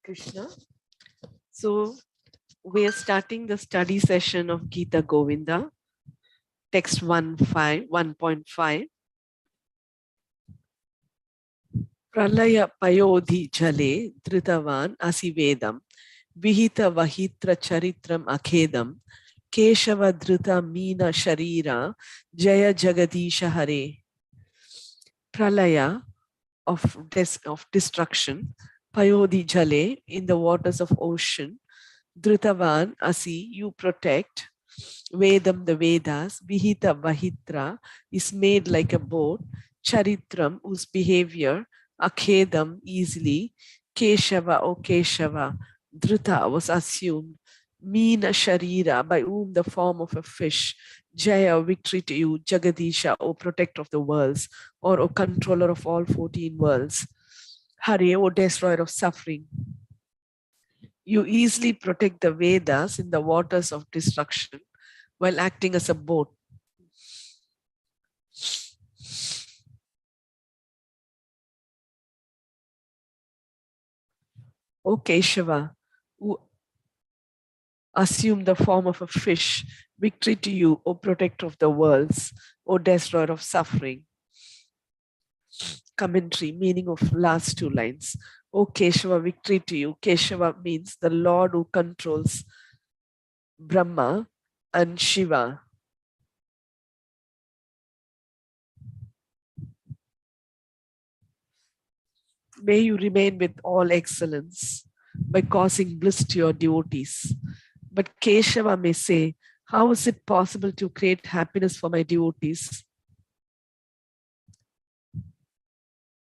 Krishna. So we are starting the study session of Gita Govinda, text 1.5. Pralaya payodhi jale dritavan asivedam vihita vahitra charitram akhedam keshava drita meena sharira jaya jagadisha hare. Pralaya of destruction, payodhi jale in the waters of ocean, dritavan asi you protect, Vedam, the Vedas, Vihita Vahitra is made like a boat, Charitram, whose behavior, Akhedam, easily, Keshava, O Keshava, Dhruta was assumed, Meena Sharira, by whom the form of a fish, Jaya, victory to you, Jagadisha, O protector of the worlds, or O controller of all 14 worlds, Hare, O destroyer of suffering. You easily protect the Vedas in the waters of destruction while acting as a boat. O Keshava, who assume the form of a fish, victory to you, O protector of the worlds, O destroyer of suffering. Commentary, meaning of last two lines. O Keshava, victory to you. Keshava means the Lord who controls Brahma and Shiva. May you remain with all excellence by causing bliss to your devotees. But Keshava may say, how is it possible to create happiness for my devotees?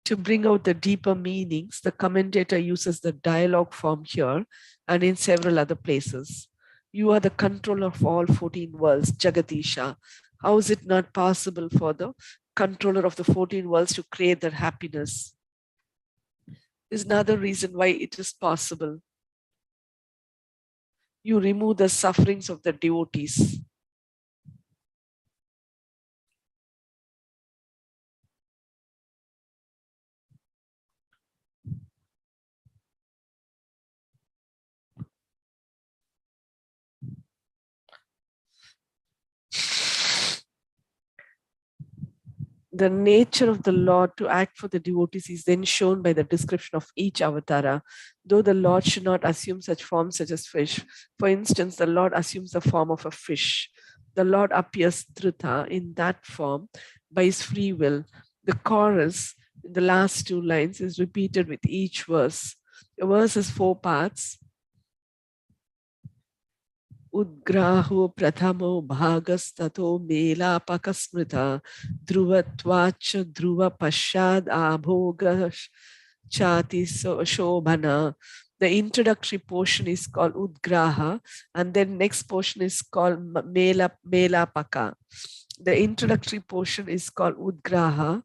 To bring out the deeper meanings, the commentator uses the dialogue form here and in several other places. You are the controller of all 14 worlds, Jagadisha. How is it not possible for the controller of the 14 worlds to create their happiness? Is another reason why it is possible. You remove the sufferings of the devotees. The nature of the Lord to act for the devotees is then shown by the description of each avatara, though the Lord should not assume such forms such as fish. For instance, the Lord assumes the form of a fish. The Lord appears Dhrita in that form by his free will. The chorus in the last two lines is repeated with each verse. The verse has 4 parts. Udgraho prathamo bhagastato melapakasmrita dhruvatvacha dhruva pashad abhoga chati shobhana. The introductory portion is called Udgraha, and then next portion is called Melapaka. The introductory portion is called Udgraha,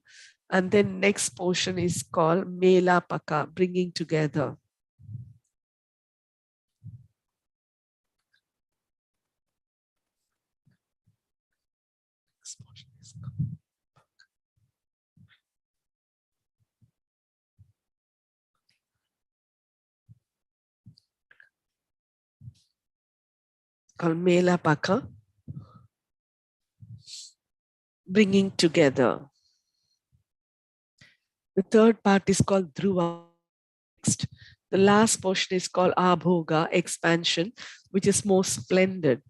and then next portion is called Melapaka, bringing together. Called Melapaka, bringing together. The third part is called Dhruva. The last portion is called Abhoga, expansion, which is more splendid.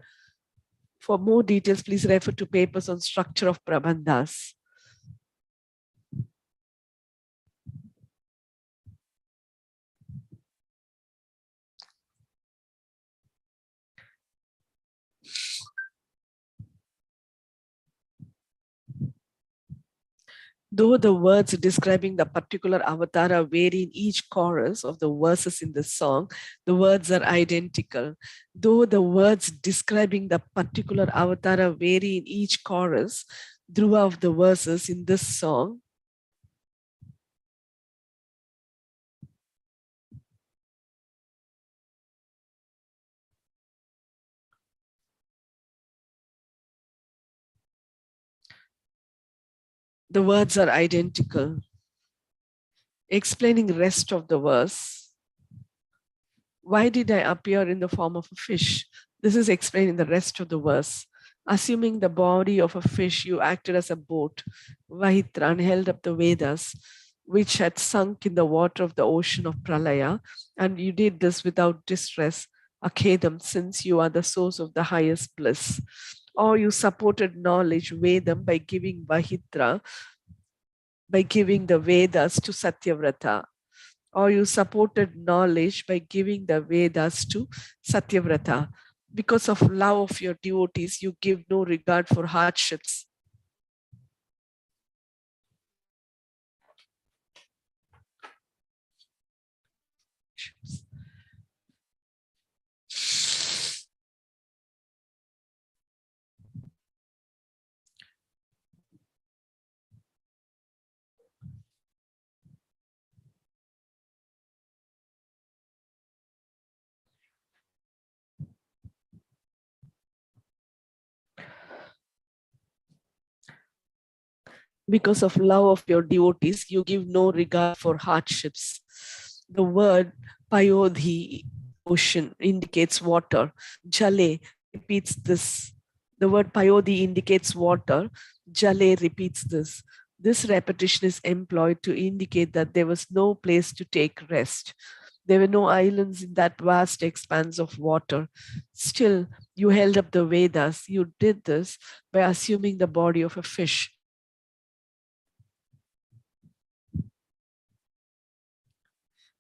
For more details, please refer to papers on structure of Prabandhas. Though the words describing the particular avatara vary in each chorus of the verses in the song, the words are identical. Though the words describing the particular avatara vary in each chorus, dhruva of the verses in this song, the words are identical. Explaining the rest of the verse. Why did I appear in the form of a fish? This is explained in the rest of the verse. Assuming the body of a fish, you acted as a boat, Vahitra, and held up the Vedas, which had sunk in the water of the ocean of Pralaya, and you did this without distress, Akhedam, since you are the source of the highest bliss. Or you supported knowledge, Vedam, by giving Vahitra, by giving the Vedas to Satyavrata. Or you supported knowledge by giving the Vedas to Satyavrata. Because of love of your devotees, you give no regard for hardships. Because of love of your devotees, you give no regard for hardships. The word payodhi, ocean, indicates water. Jale repeats this. The word payodhi indicates water. Jale repeats this. This repetition is employed to indicate that there was no place to take rest. There were no islands in that vast expanse of water. Still, you held up the Vedas. You did this by assuming the body of a fish.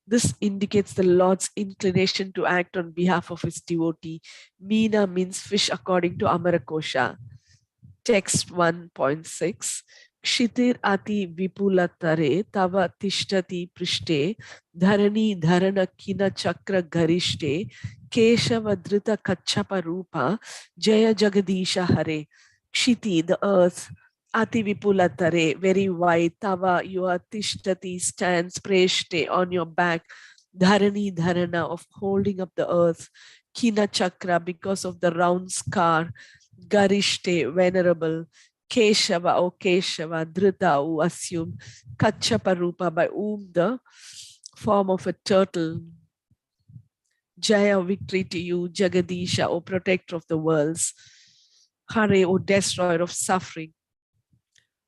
This indicates the Lord's inclination to act on behalf of his devotee. Meena means fish according to Amarakosha. Text 1.6. Kshitir ati vipulatare tava tishtati prishte dharani dharana kina chakra garishte keshava drita kachapa rupa jaya jagadisha hare. Kshiti, the earth, ati vipulatare, very wide, tava, your tishtati, stands, preshte, on your back, dharani dharana, of holding up the earth, kina chakra, because of the round scar, garishte, venerable, Keshava, O Keshava, Dhrita, who assumed, Kachapa Rupa, by whom the form of a turtle. Jaya, victory to you, Jagadisha, O protector of the worlds. Hare, O destroyer of suffering.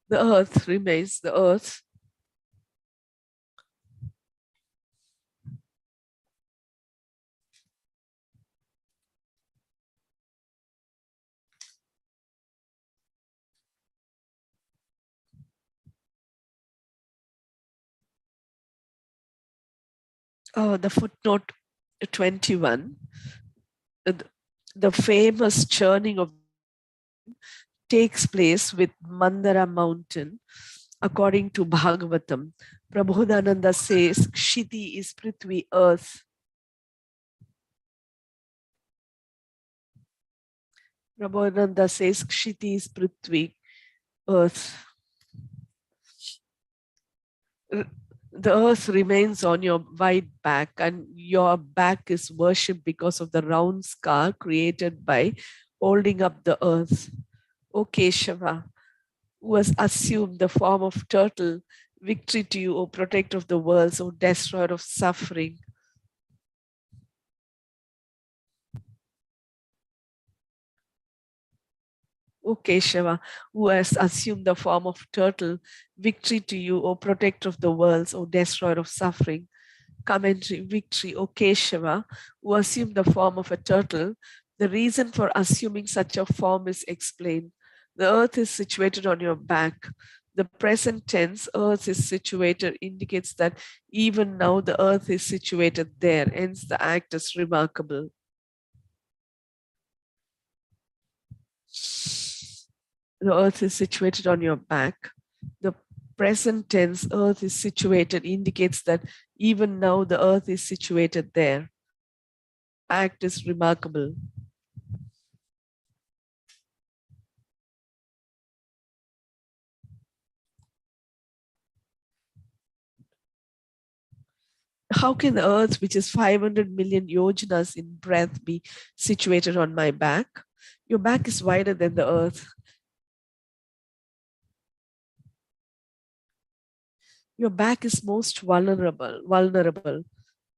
The earth remains the earth. The footnote 21, the famous churning of takes place with Mandara mountain, according to Bhagavatam. Prabodhananda says, Kshiti is Prithvi, earth. Prabodhananda says, Kshiti is Prithvi, earth. The earth remains on your wide back, and your back is worshipped because of the round scar created by holding up the earth. O Keshava, who has assumed the form of turtle, victory to you, O protector of the worlds, O destroyer of suffering. O Keshava, who has assumed the form of turtle, victory to you, O protector of the worlds, O destroyer of suffering. Commentary, victory, O Keshava, who assumed the form of a turtle. The reason for assuming such a form is explained. The earth is situated on your back. The present tense, earth is situated, indicates that even now the earth is situated there. Hence, the act is remarkable. The earth is situated on your back. The present tense, earth is situated, indicates that even now the earth is situated there. Act is remarkable. How can the earth, which is 500 million yojanas in breadth, be situated on my back? Your back is wider than the earth. Your back is most vulnerable.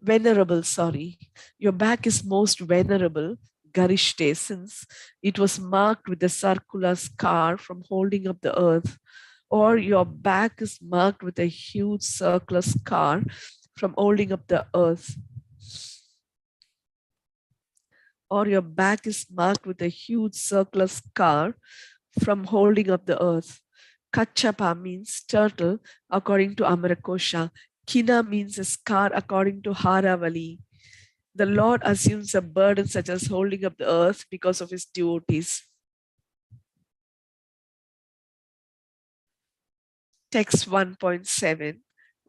venerable, sorry. Your back is most venerable, Garishte, since it was marked with a circular scar from holding up the earth, or your back is marked with a huge circular scar from holding up the earth, or your back is marked with a huge circular scar from holding up the earth. Kachapa means turtle, according to Amarakosha. Kina means a scar, according to Haravali. The Lord assumes a burden such as holding up the earth because of his devotees. Text 1.7.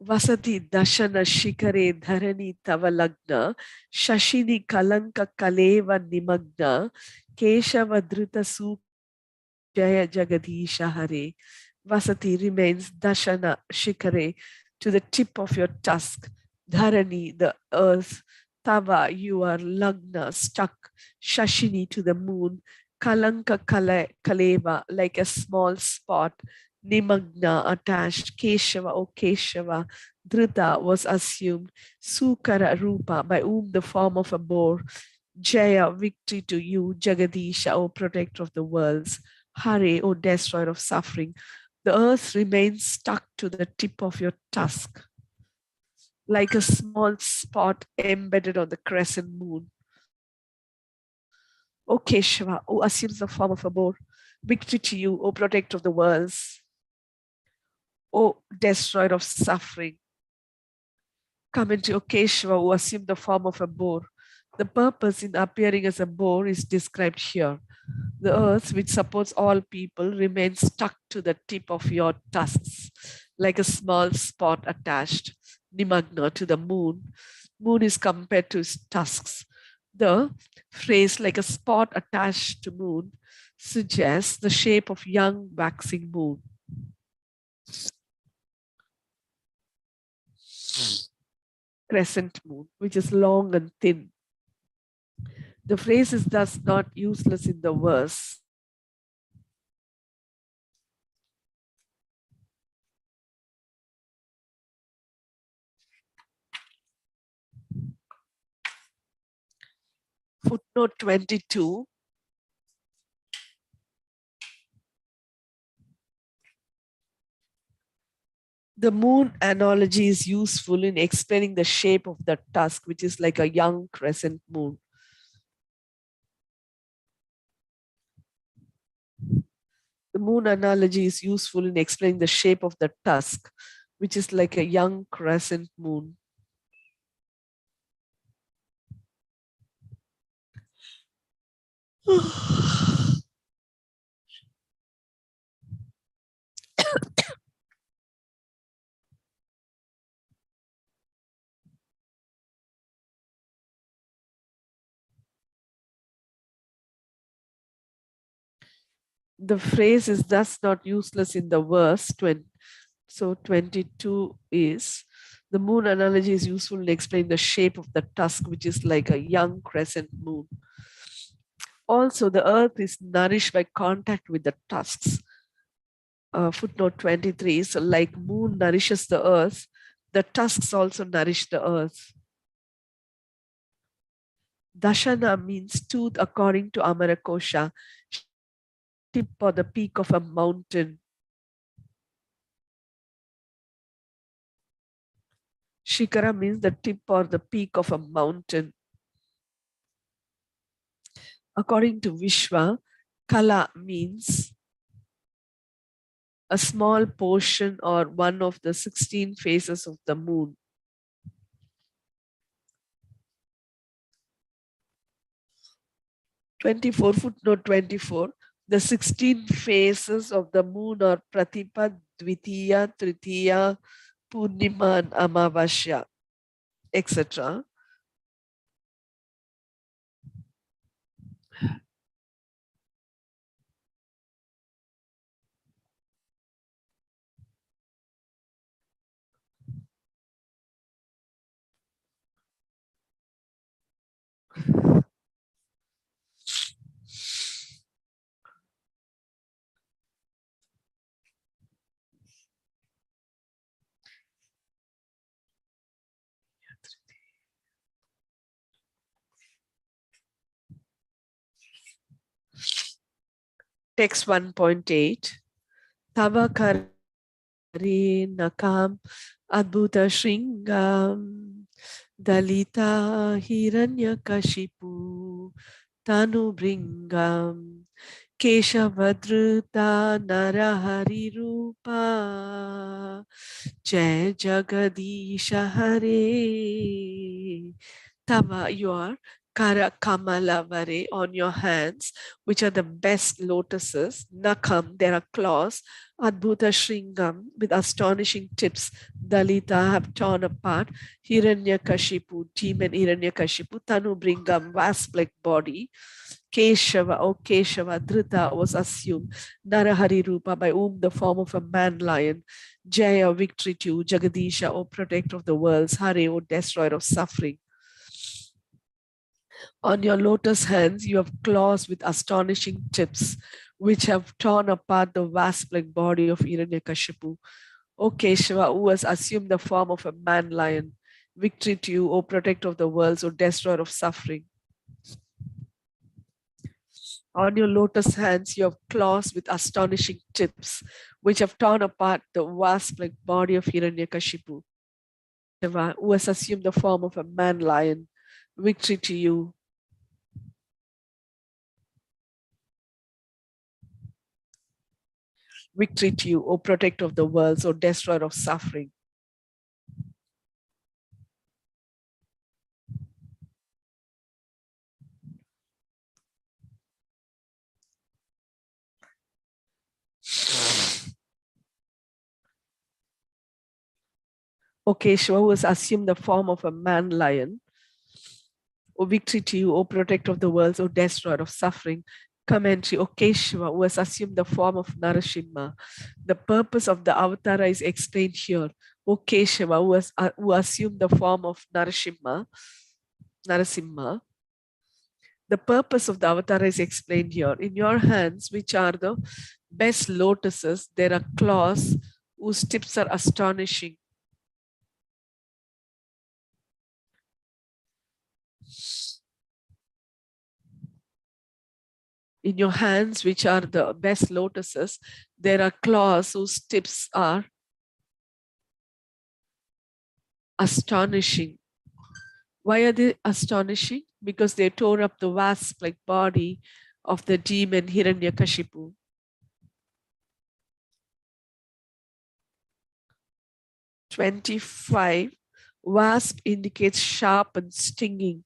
Vasati dashana shikare dharani tavalagna, shashini kalanka kaleva nimagna, keshava dhruta su jaya jagadisha hare. Vasati remains dashana shikare, to the tip of your tusk. Dharani, the earth. Tava, you are lagna, stuck. Shashini, to the moon. Kalanka kaleva, like a small spot. Nimagna, attached. Keshava, O Keshava. Dhrita was assumed. Sukara Rupa, by whom the form of a boar. Jaya, victory to you. Jagadisha, O protector of the worlds. Hare, O destroyer of suffering. The earth remains stuck to the tip of your tusk, like a small spot embedded on the crescent moon. O Keshava, who assumes the form of a boar, victory to you, O protector of the worlds, O destroyer of suffering. Come into O Keshava, who assumed the form of a boar. The purpose in appearing as a boar is described here. The earth, which supports all people, remains stuck to the tip of your tusks, like a small spot attached, nimagna, to the moon. Moon is compared to its tusks. The phrase, like a spot attached to moon, suggests the shape of young waxing moon. Crescent moon, which is long and thin. The phrase is thus not useless in the verse. Footnote 22. The moon analogy is useful in explaining the shape of the tusk, which is like a young crescent moon. The moon analogy is useful in explaining the shape of the tusk, which is like a young crescent moon. The phrase is thus not useless in the verse. So 22 is, the moon analogy is useful in explaining the shape of the tusk, which is like a young crescent moon. Also, the earth is nourished by contact with the tusks. Footnote 23. So like moon nourishes the earth, the tusks also nourish the earth. Dashana means tooth according to Amarakosha, tip or the peak of a mountain. Shikara means the tip or the peak of a mountain. According to Vishwa, Kala means a small portion or one of the 16 phases of the moon. Footnote 24. The 16 phases of the moon are Pratipa, Dvitiya, Tritiya, Purnima, and Amavasya, etc. Text 1.8. Tava kare nakam adbhuta shringam dalita hiranyakashipu tanu bringam keshavadruta narahari rupa jai jagadisha hare. Tava, your kara kamala vare, on your hands, which are the best lotuses. Nakam, there are claws. Adbhuta shringam, with astonishing tips. Dalita, have torn apart. Hiranyakashipu, demon Hiranyakashipu. Tanu bringam, wasp-like body. Keshava, O Keshava, Dhrita was assumed. Narahari Rupa, by whom the form of a man lion. Jaya, victory to you. Jagadisha, O protector of the worlds. Hare, O destroyer of suffering. On your lotus hands, you have claws with astonishing tips, which have torn apart the wasp-like body of Hiranyakashipu. O Keshava, who has assumed the form of a man lion. Victory to you, O protector of the worlds, O destroyer of suffering. On your lotus hands, you have claws with astonishing tips, which have torn apart the wasp-like body of Hiranyakashipu. Shiva, who has assumed the form of a man lion. Victory to you. Victory to you, O protector of the worlds, O destroyer of suffering. O Keshava, who has assumed the form of a man lion. O victory to you, O protector of the worlds, O destroyer of suffering. Commentary, O Keshava, who has assumed the form of Narasimha. The purpose of the avatara is explained here. O Keshava, who assumed the form of Narasimha. The purpose of the avatar is explained here. In your hands, which are the best lotuses, there are claws whose tips are astonishing. In your hands, which are the best lotuses, there are claws whose tips are astonishing. Why are they astonishing? Because they tore up the wasp-like body of the demon Hiranyakashipu. 25. Wasp indicates sharp and stinging.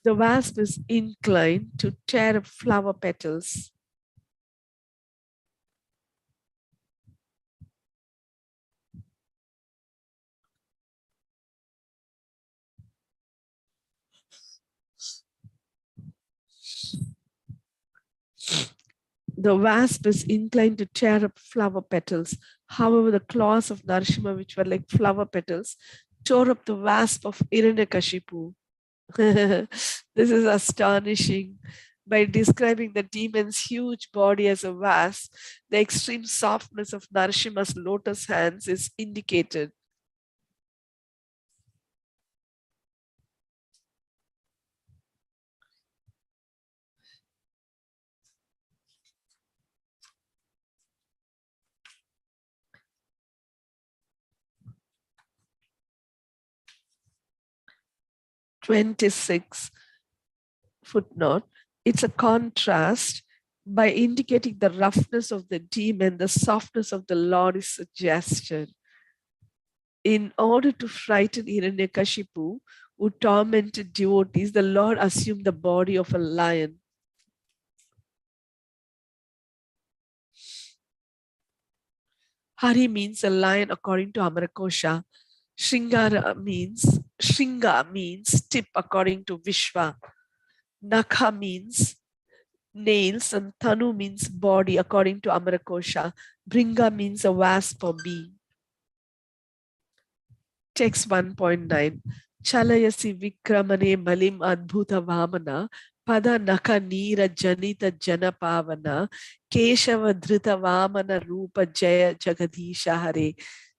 The wasp is inclined to tear up flower petals. The wasp is inclined to tear up flower petals. However, the claws of Narasimha, which were like flower petals, tore up the wasp of Hiranyakashipu. This is astonishing. By describing the demon's huge body as a wasp, the extreme softness of Narasimha's lotus hands is indicated. (26) Footnote. It's a contrast. By indicating the roughness of the demon, the softness of the Lord is suggested. In order to frighten Hiranyakashipu, who tormented devotees, the Lord assumed the body of a lion. Hari means a lion according to Amarakosha. Shringa means tip according to Vishwa. Nakha means nails, and Tanu means body according to Amarakosha. Bringa means a wasp or bee. Text 1.9. Chalayasi vikramane balim adbhuta vamana pada naka neera janita janapavana keshava dhrita vamana rupa jaya jagadisha hare.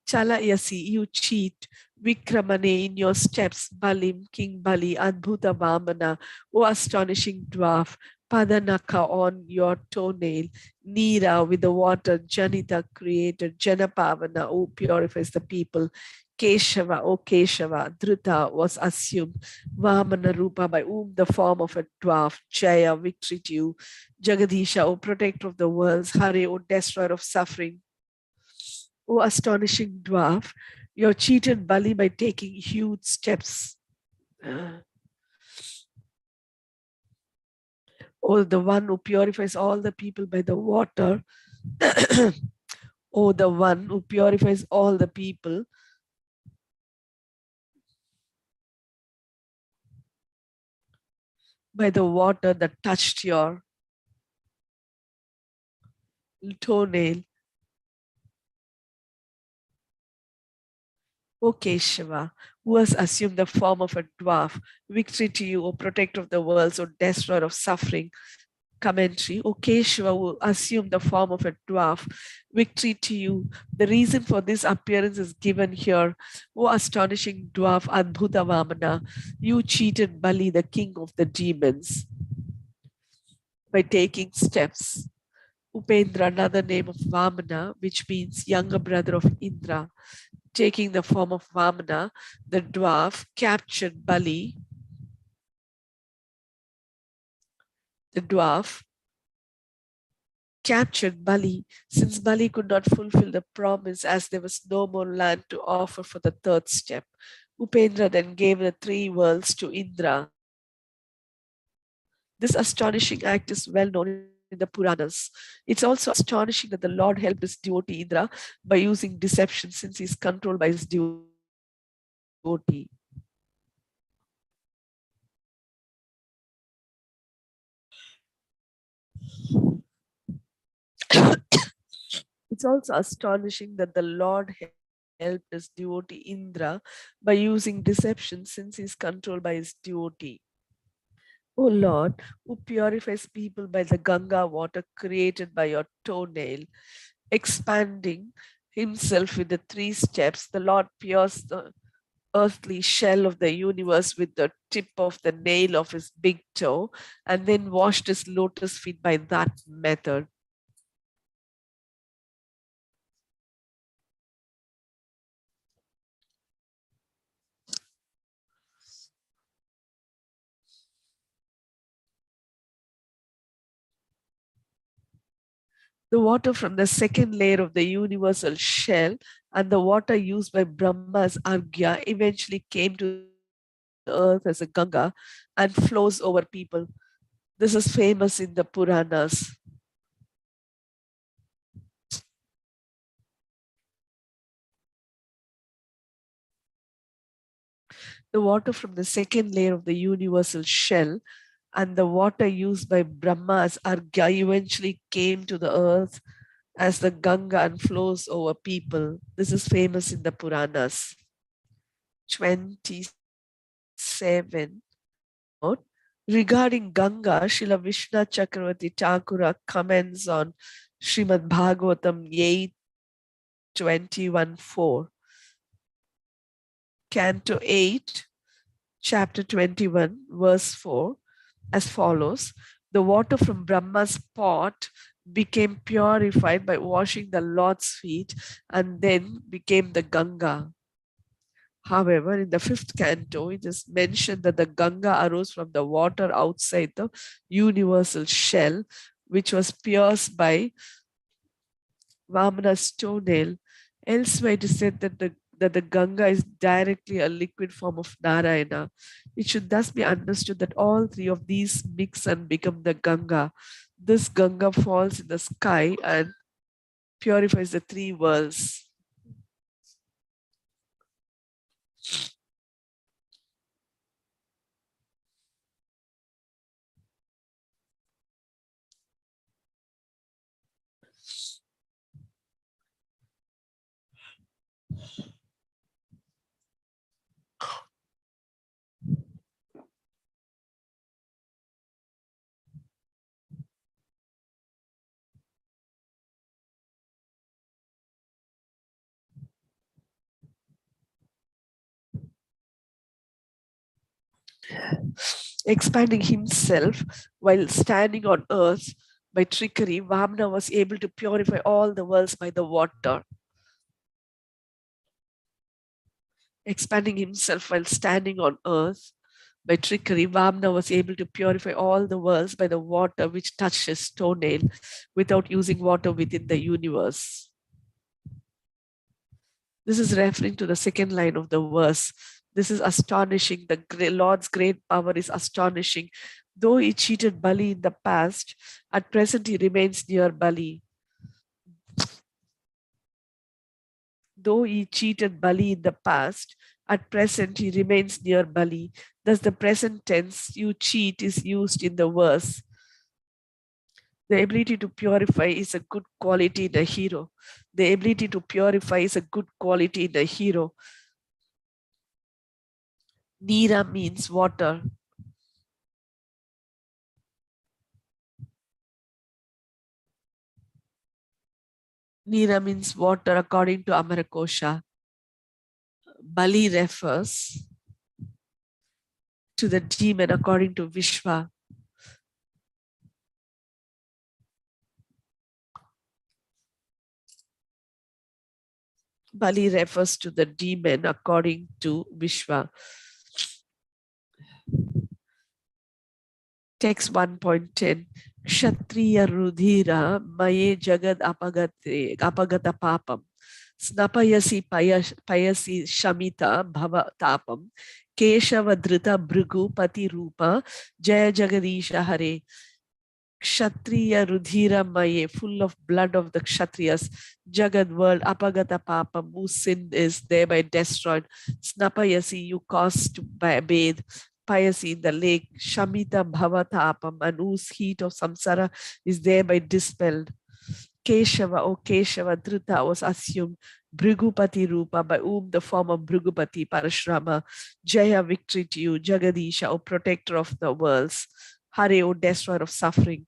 Chalayasi, you cheat. Vikramane, in your steps. Balim, King Bali. Adbhuta vamana, O astonishing dwarf. Padanaka on your toenail, Nira with the water, Janita created, Janapavana, who purifies the people, Keshava, O Keshava, Dhruta was assumed, Vamana Rupa, by whom the form of a dwarf, Jaya, victory to you, Jagadisha, O protector of the worlds, Hare, O destroyer of suffering, O astonishing dwarf, you cheated Bali by taking huge steps. O the one who purifies all the people by the water, O the one who purifies all the people by the water that touched your toenail. O Keshava, who has assumed the form of a dwarf, victory to you, O protector of the worlds, O destroyer of suffering. Commentary, O Keshava, who assumed the form of a dwarf, victory to you. The reason for this appearance is given here. O astonishing dwarf, Adbhuta Vamana, you cheated Bali, the king of the demons, by taking steps. Upendra, another name of Vamana, which means younger brother of Indra, taking the form of Vamana, the dwarf captured Bali. The dwarf captured Bali, since Bali could not fulfill the promise as there was no more land to offer for the third step. Upendra then gave the 3 worlds to Indra. This astonishing act is well known in the Puranas. It's also astonishing that the Lord helped his devotee Indra by using deception, since he is controlled by his devotee. It's also astonishing that the Lord helped his devotee Indra by using deception, since he is controlled by his devotee. O Lord, who purifies people by the Ganga water created by your toenail, expanding himself with the 3 steps, the Lord pierced the earthly shell of the universe with the tip of the nail of his big toe, and then washed his lotus feet by that method. The water from the second layer of the universal shell and the water used by Brahma's Argya eventually came to the earth as a Ganga and flows over people. This is famous in the Puranas. The water from the second layer of the universal shell and the water used by Brahma as Argya eventually came to the earth as the Ganga and flows over people. This is famous in the Puranas. 27. Regarding Ganga, Srila Vishnu Chakravarti Thakura comments on Srimad Bhagavatam 8:21-4. Canto 8, chapter 21, verse 4, as follows. The water from Brahma's pot became purified by washing the Lord's feet and then became the Ganga. However, in the 5th canto, it is mentioned that the Ganga arose from the water outside the universal shell, which was pierced by Vamana's toenail. Elsewhere, it is said that the Ganga is directly a liquid form of Narayana. It should thus be understood that all 3 of these mix and become the Ganga. This Ganga falls in the sky and purifies the 3 worlds. Expanding himself while standing on earth by trickery, Vamana was able to purify all the worlds by the water. Expanding himself while standing on earth by trickery, Vamana was able to purify all the worlds by the water which touched his toenail without using water within the universe. This is referring to the second line of the verse. This is astonishing. The Lord's great power is astonishing. Though he cheated Bali in the past, at present he remains near Bali. Though he cheated Bali in the past, at present he remains near Bali. Thus the present tense, you cheat, is used in the verse. The ability to purify is a good quality in a hero. The ability to purify is a good quality in a hero. Nira means water. Nira means water according to Amarakosha. Bali refers to the demon according to Vishwa. Bali refers to the demon according to Vishwa. Text 1.10. Kshatriya Rudhira Maye Jagad Apagata Papam. Snapayasi Payasi Shamita Bhava Tapam. Keshava Drita Bhrigu Pati Rupa Jaya Jagadisha Hare. Kshatriya Rudhira Maye, full of blood of the Kshatriyas, Jagad world, Apagata Papa, whose sin is thereby destroyed. Snapayasi, you caused to bathe. Payasi in the lake, Shamita Bhavatapam, and whose heat of samsara is thereby dispelled. Keshava, O Keshava, Dhrita was assumed, Bhrigupati Rupa, by whom the form of Bhrigupati, Parasurama, Jaya, victory to you, Jagadisha, O protector of the worlds, Hare, O destroyer of suffering.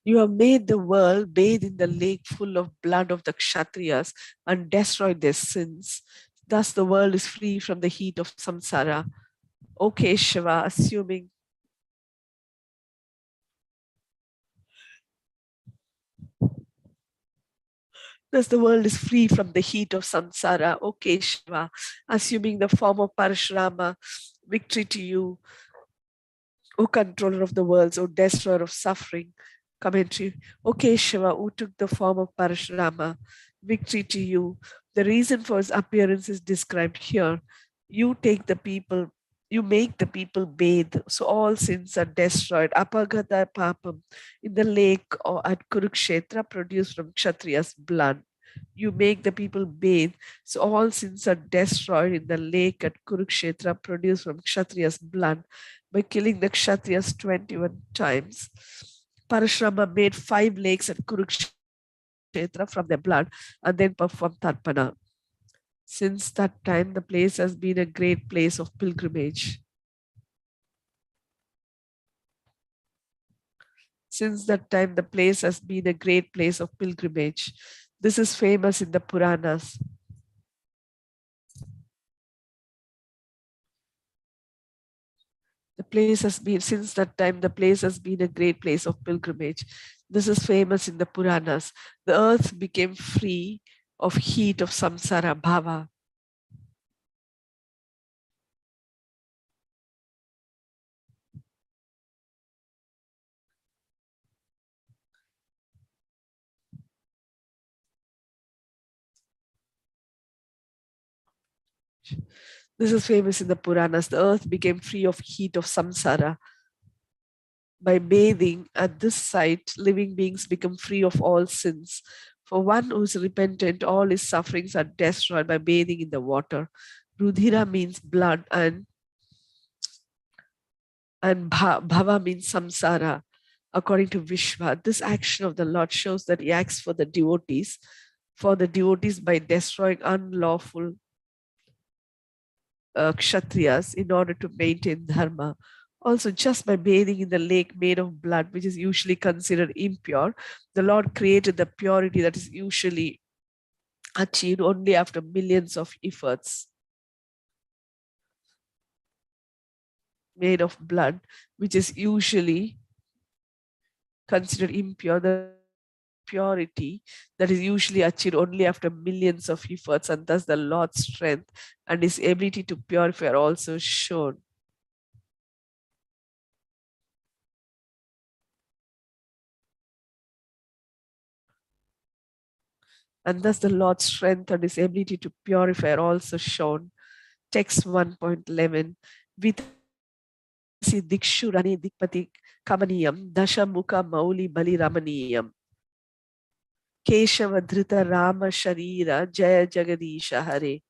You have made the world bathe in the lake full of blood of the Kshatriyas and destroyed their sins. Thus the world is free from the heat of samsara. O Keshava, assuming thus the world is free from the heat of samsara. O Keshava, assuming the form of Parasurama, victory to you, O controller of the worlds, O destroyer of suffering. Commentary. O Keshava, who took the form of Parasurama, victory to you. The reason for his appearance is described here. You make the people bathe, so all sins are destroyed. Apagata papam, in the lake or at Kurukshetra, produced from Kshatriya's blood. You make the people bathe, so all sins are destroyed in the lake at Kurukshetra, produced from Kshatriya's blood, by killing the Kshatriyas 21 times. Parasurama made 5 lakes at Kurukshetra from their blood and then performed Tarpana. Since that time, the place has been a great place of pilgrimage. Since that time, the place has been a great place of pilgrimage. This is famous in the Puranas. The place has been, since that time, the place has been a great place of pilgrimage. This is famous in the Puranas. The earth became free of heat of samsara bhava. This is famous in the Puranas. The earth became free of heat of samsara. By bathing at this site, living beings become free of all sins. For one who is repentant, all his sufferings are destroyed by bathing in the water. Rudhira means blood and bhava means samsara. according to Vishwa. This action of the Lord shows that he acts for the devotees by destroying unlawful ksatriyas in order to maintain dharma. Also, just by bathing in the lake made of blood, which is usually considered impure, the Lord created the purity that is usually achieved only after millions of efforts. Made of blood, which is usually considered impure, the purity that is usually achieved only after millions of efforts, and thus the Lord's strength and his ability to purify are also shown. And thus the Lord's strength and his ability to purify are also shown. Text 1.11. Vitasi dikshu rani dikpati kamaniyam dasha mukha mauli bali ramaniyam. Keshava dhrita Rama sharira jaya jagadisha hare.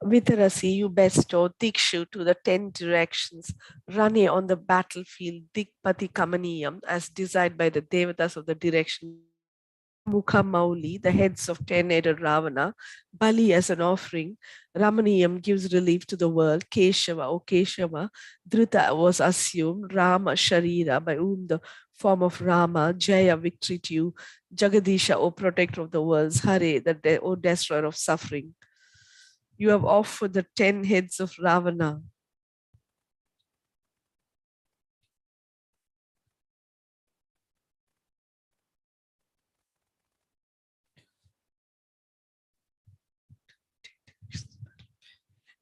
Vitarasi, you bestow Dikshu to the 10 directions, Rane on the battlefield, Dikpati Kamaniyam, as desired by the Devatas of the direction, Mukha Mauli, the heads of 10-headed Ravana, Bali as an offering, Ramaniyam gives relief to the world, Keshava, O Keshava, Dhrita was assumed, Rama Sharira, by whom the form of Rama, Jaya, victory to you, Jagadisha, O protector of the worlds, Hare, O destroyer of suffering. You have offered the 10 heads of Ravana.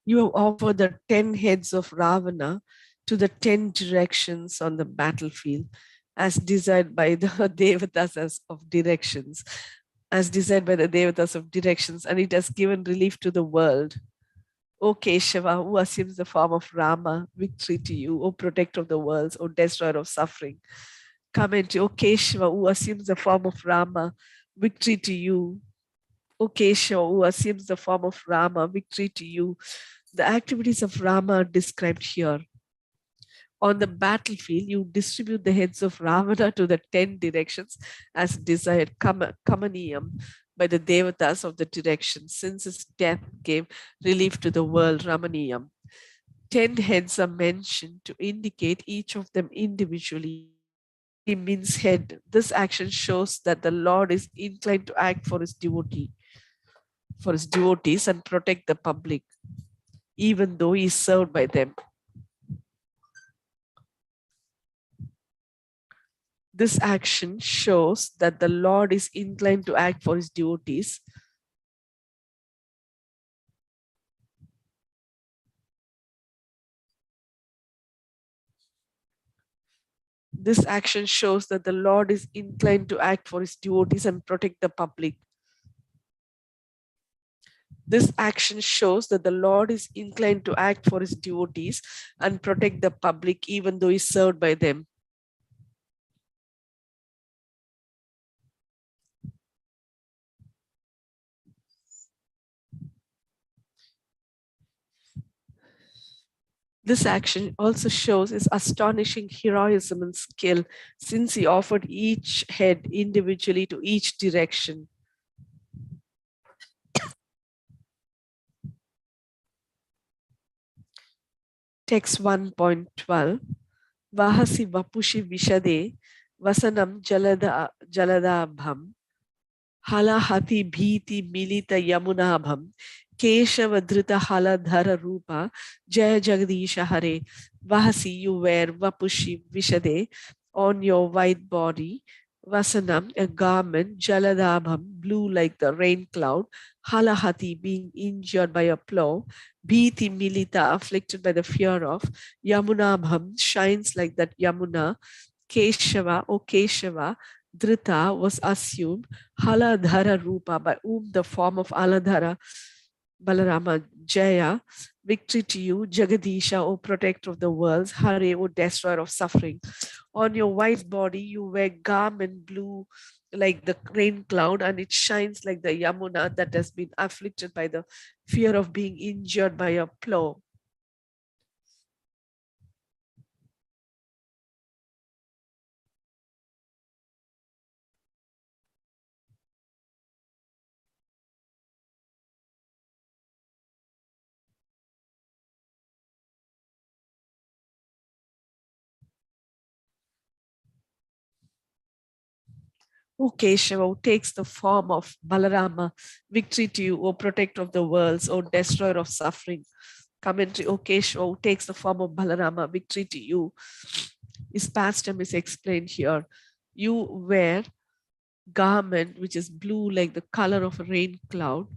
You have offered the 10 heads of Ravana to the 10 directions on the battlefield, as desired by the Devatas of directions, and it has given relief to the world. O Keshava, who assumes the form of Rama, victory to you, O protector of the worlds, O destroyer of suffering. Comment, O Keshava, who assumes the form of Rama, victory to you. O Keshava, who assumes the form of Rama, victory to you. The activities of Rama are described here. On the battlefield, you distribute the heads of Ravana to the 10 directions as desired, Kamaniyam, by the Devatas of the directions, since his death gave relief to the world, Ramaniyam. 10 heads are mentioned to indicate each of them individually. He means head. This action shows that the Lord is inclined to act for his devotees and protect the public, even though he is served by them. This action shows that the Lord is inclined to act for his devotees. This action shows that the Lord is inclined to act for his devotees and protect the public. This action shows that the Lord is inclined to act for his devotees and protect the public, even though he is served by them. This action also shows his astonishing heroism and skill, since he offered each head individually to each direction. Text 1.12. Vahasi vapushi vishade vasanam jaladabham halahati bhiti milita yamunabham Keshava Dhrita Haladhara Rupa Jaya Jagadisha Hare. Vahasi, you wear Vapushi Vishade on your white body. Vasanam, a garment, Jaladabham, blue like the rain cloud, Halahati, being injured by a plow, Bhiti Milita, afflicted by the fear of, Yamunabham, shines like that Yamuna, Keshava, O Keshava, Dhrita was assumed, Haladhara Rupa, by whom the form of Aladhara, Balarama, Jaya, victory to you, Jagadisha, O protector of the worlds, Hare, O destroyer of suffering. On your white body, you wear garment blue like the rain cloud, and it shines like the Yamuna that has been afflicted by the fear of being injured by a plow. O Keshava, who takes the form of Balarama, victory to you, O protector of the worlds, O destroyer of suffering. Commentary, O Keshava, who takes the form of Balarama, victory to you. His pastime is explained here. You wear garment which is blue like the color of a rain cloud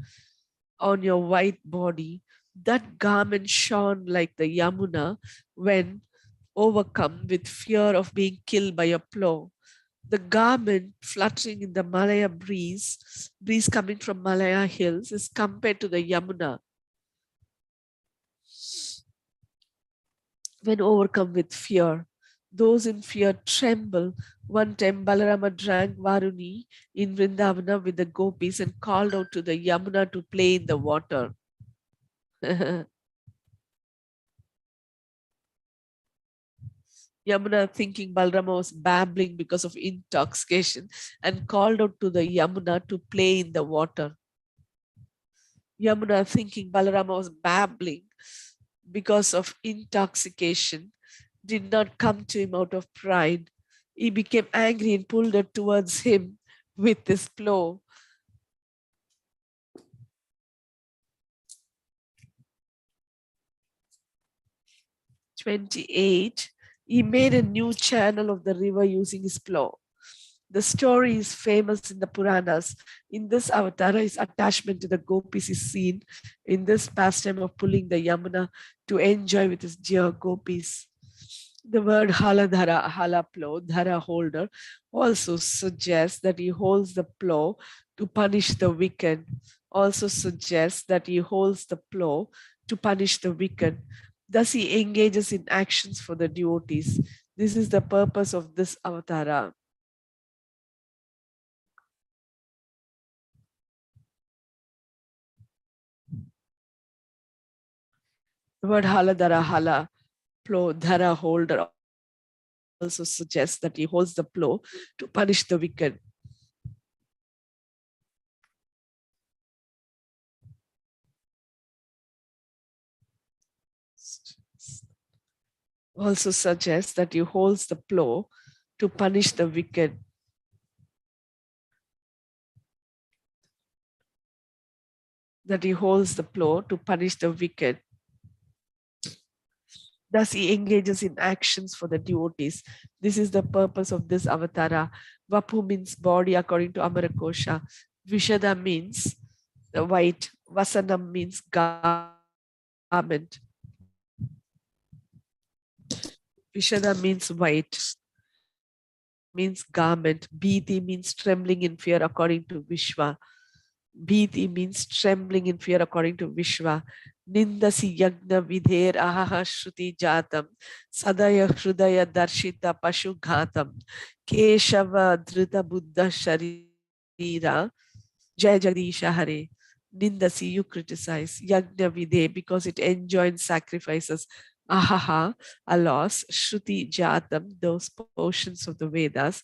on your white body. That garment shone like the Yamuna when overcome with fear of being killed by a plow. The garment fluttering in the Malaya breeze coming from Malaya hills, is compared to the Yamuna when overcome with fear. Those in fear tremble. One time Balarama drank Varuni in Vrindavana with the gopis and called out to the Yamuna to play in the water. Yamuna, thinking Balarama was babbling because of intoxication, and called out to the Yamuna to play in the water. Yamuna, thinking Balarama was babbling because of intoxication, did not come to him out of pride. He became angry and pulled her towards him with his plow. 28. He made a new channel of the river using his plow. The story is famous in the Puranas. In this avatara, his attachment to the gopis is seen in this pastime of pulling the Yamuna to enjoy with his dear gopis. The word haladhara, hala plow, dhara holder, also suggests that he holds the plow to punish the wicked. Also suggests that he holds the plow to punish the wicked. Thus, he engages in actions for the devotees. This is the purpose of this avatara. The word haladhara, hala, plow, dhara, holder also suggests that he holds the plow to punish the wicked. Also suggests that he holds the plow to punish the wicked. That he holds the plow to punish the wicked. Thus, he engages in actions for the devotees. This is the purpose of this avatara. Vapu means body according to Amarakosha. Vishada means the white. Vasanam means garment. Vishada means white, means garment. Bhiti means trembling in fear according to Vishwa. Bhiti means trembling in fear according to Vishwa. Nindasi yagna vidher ahaha shruti jatam sadaya hrudaya darshita pashu ghatam keshava dhrita buddha sharira jaya jagadisha hare. Nindasi, you criticize. Yagna vidhe, because it enjoins sacrifices. Ahaha, a loss. Shruti jatam, those portions of the Vedas.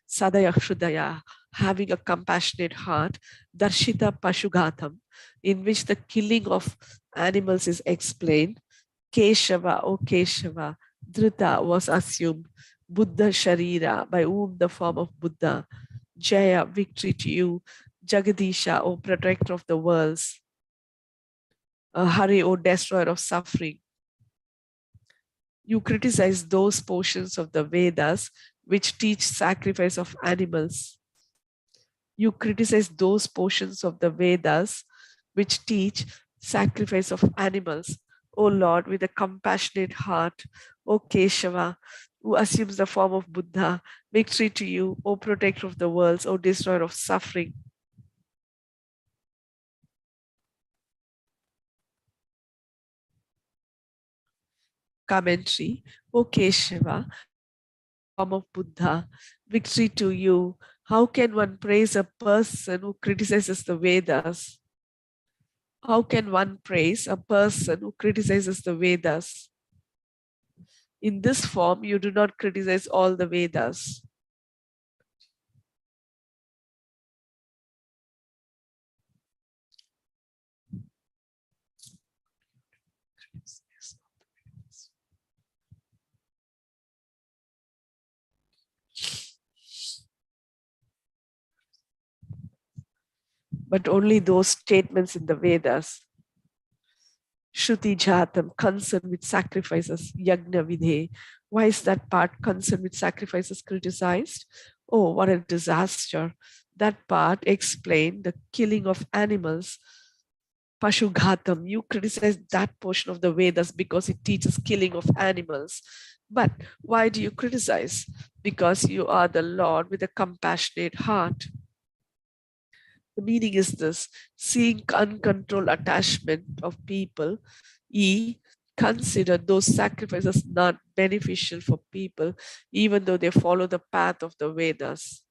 Sadaya Shrudaya, having a compassionate heart. Darshita Pashugatam, in which the killing of animals is explained. Keshava, O Keshava, Dhrita was assumed. Buddha Sharira, by whom the form of Buddha. Jaya, victory to you. Jagadisha, O protector of the worlds. Hari, O destroyer of suffering. You criticize those portions of the Vedas which teach sacrifice of animals. You criticize those portions of the Vedas which teach sacrifice of animals. O Lord, with a compassionate heart, O Keshava, who assumes the form of Buddha, victory to you, O protector of the worlds, O destroyer of suffering. Commentary, O Keshava, form of Buddha, victory to you. How can one praise a person who criticizes the Vedas? How can one praise a person who criticizes the Vedas? In this form, you do not criticize all the Vedas. But only those statements in the Vedas, Shruti Jatam, concerned with sacrifices, Yagna Vidhe. Why is that part concerned with sacrifices criticized? Oh, what a disaster. That part explained the killing of animals. Pashughatam, you criticize that portion of the Vedas because it teaches killing of animals. But why do you criticize? Because you are the Lord with a compassionate heart. The meaning is this: seeing uncontrolled attachment of people, consider those sacrifices not beneficial for people, even though they follow the path of the Vedas.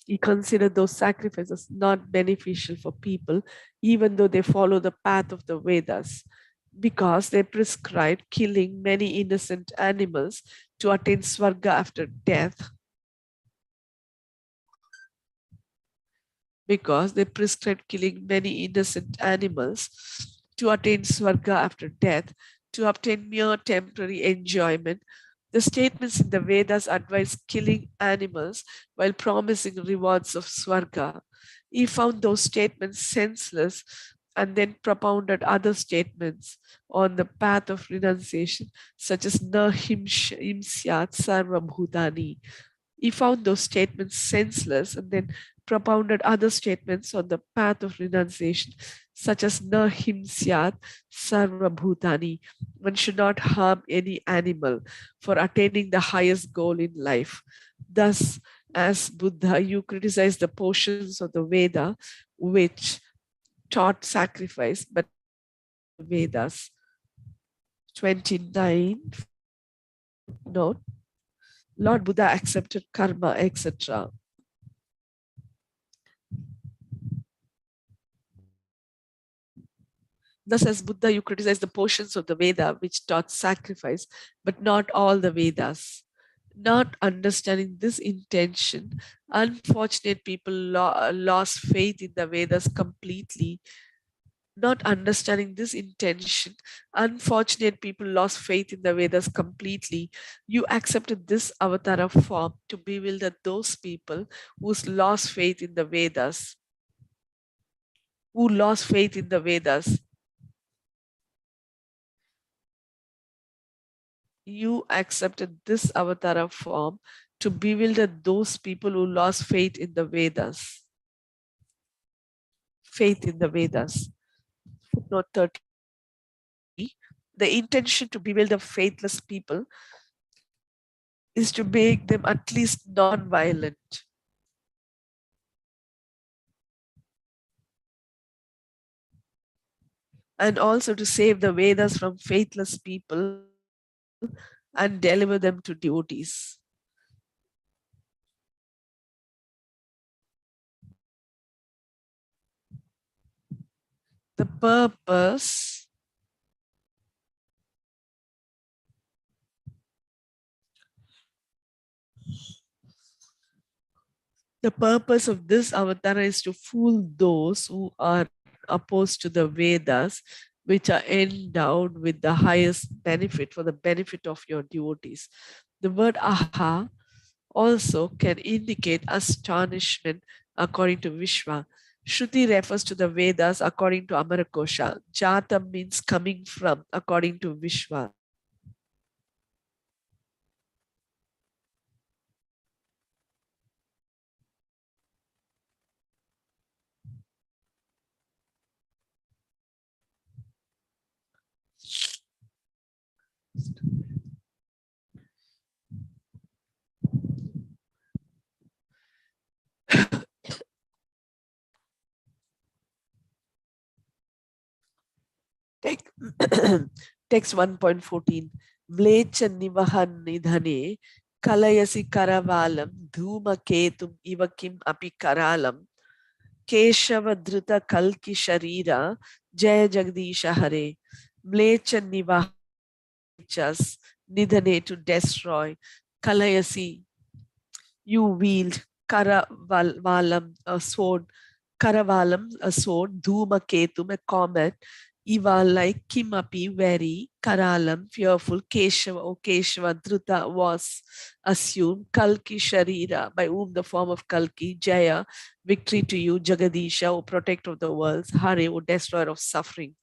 He considered those sacrifices not beneficial for people, even though they follow the path of the Vedas, because they prescribe killing many innocent animals to attain Swarga after death. Because they prescribe killing many innocent animals to attain Swarga after death, to obtain mere temporary enjoyment. The statements in the Vedas advise killing animals while promising rewards of Swarga. He found those statements senseless and then propounded other statements on the path of renunciation, such as Na himsyat sarva bhutani. He found those statements senseless and then propounded other statements on the path of renunciation, such as Na himsyat sarva bhutani. One should not harm any animal for attaining the highest goal in life. Thus, as Buddha, you criticize the portions of the Veda which taught sacrifice, but Vedas 29 note, Lord Buddha accepted karma, etc. Thus, as Buddha, you criticize the portions of the Veda which taught sacrifice, but not all the Vedas. Not understanding this intention, unfortunate people lost faith in the Vedas completely. Not understanding this intention, unfortunate people lost faith in the Vedas completely. You accepted this avatara form to bewilder those people who's lost faith in the Vedas, who lost faith in the Vedas. You accepted this avatara form to bewilder those people who lost faith in the Vedas. Faith in the Vedas. Footnote 30. The intention to bewilder faithless people is to make them at least non-violent. And also to save the Vedas from faithless people and deliver them to devotees. The purpose of this avatar is to fool those who are opposed to the Vedas, which are endowed with the highest benefit for the benefit of your devotees. The word aha also can indicate astonishment according to Vishwa. Shruti refers to the Vedas according to Amarakosha. Jatam means coming from according to Vishwa. Text 1.14. Mlecha nivahan nidhane kalayasi karavalam dhuma ketum ivakim api karalam Keshava Drita Kalki Sharira Jaya Jagdisha Hare. Mlecha Nivachas Nidhane to destroy. Kalayasi, you wield. Karavalam, a sword. Karavalam, a sword. Dhuma Ketum, a comet. Iva like Kimapi, very. Karalam, fearful. Keshava, O Keshava, Dhruta was assumed. Kalki Sharira, by whom the form of Kalki. Jaya, victory to you. Jagadisha, O protector of the worlds. Hare, O destroyer of suffering.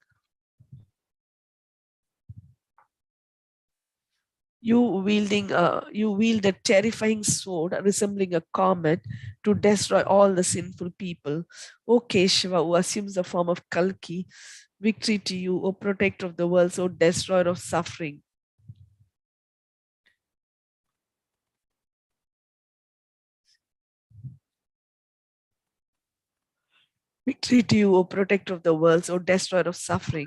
You wield a terrifying sword resembling a comet to destroy all the sinful people. O Keshava, who assumes the form of Kalki, victory to you, O protector of the world, O destroyer of suffering. Victory to you, O protector of the world, O destroyer of suffering.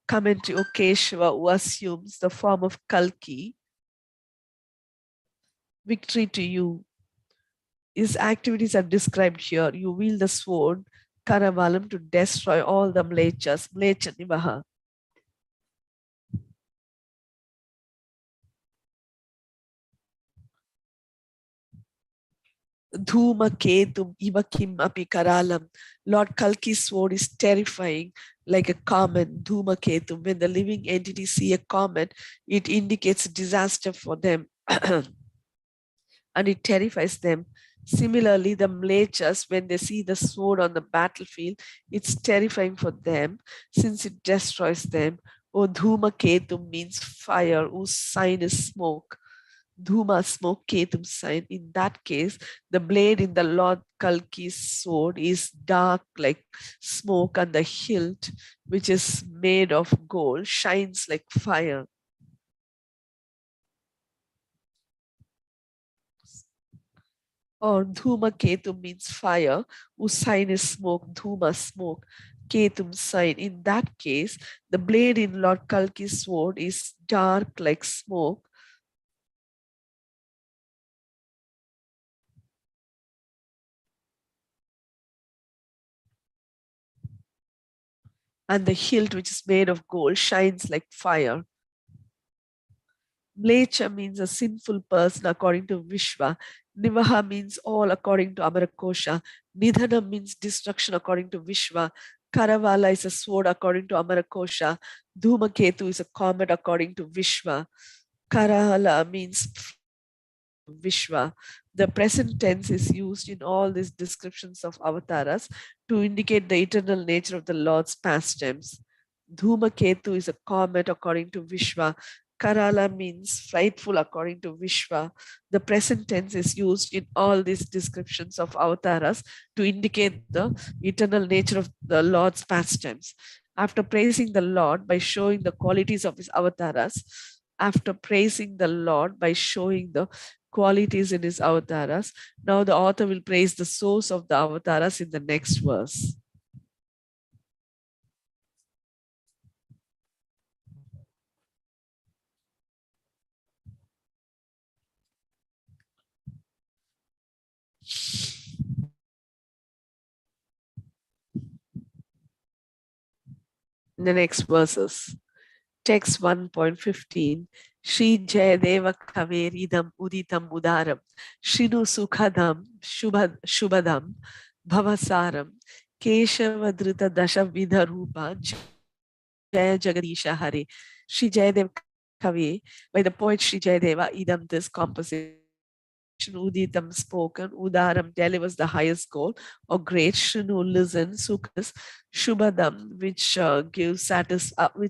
Commentary, O Keshava, who assumes the form of Kalki, victory to you. His activities are described here. You wield the sword, Karavalam, to destroy all the Mlechas, Mlecha Nivaha. Dhuma Ketum Ivakim Api Karalam. Lord Kalki's sword is terrifying like a comet. Dhuma Ketum. When the living entities see a comet, it indicates disaster for them and it terrifies them. Similarly, the Mlechas, when they see the sword on the battlefield, it's terrifying for them since it destroys them. O Dhuma Ketum means fire, whose sign is smoke. Dhuma, smoke, Ketum sign. In that case, the blade in the Lord Kalki's sword is dark like smoke, and the hilt, which is made of gold, shines like fire. Or Dhuma Ketum means fire, whose sign is smoke. Dhuma, smoke, Ketum sign. In that case, the blade in Lord Kalki's sword is dark like smoke, and the hilt, which is made of gold, shines like fire. Mlecha means a sinful person according to Vishwa. Nivaha means all according to Amarakosha. Nidhana means destruction according to Vishwa. Karavala is a sword according to Amarakosha. Dhumaketu is a comet according to Vishwa. Karahala means Vishwa. The present tense is used in all these descriptions of avataras to indicate the eternal nature of the Lord's pastimes. Dhumaketu is a comet according to Vishwa. Karala means frightful according to Vishwa. The present tense is used in all these descriptions of avataras to indicate the eternal nature of the Lord's pastimes. After praising the Lord by showing the qualities of his avataras, after praising the Lord by showing the qualities in his avataras, now the author will praise the source of the avataras in the next verse. In the next verses. Text 1.15. Shri Jayadeva Kaveridam Uditam Udaram Shinu Sukhadam Shubhadam Bhavasaram Keshava Drita Dasha Vidharupa Jaya Jagadisha Hare. Shri Jayadeva Kave, by the poet Shri Jayadeva, Idam, this composition Uditam spoken, Udaram delivers the highest goal, or great Shunu listen, Sukas, Shubhadam, which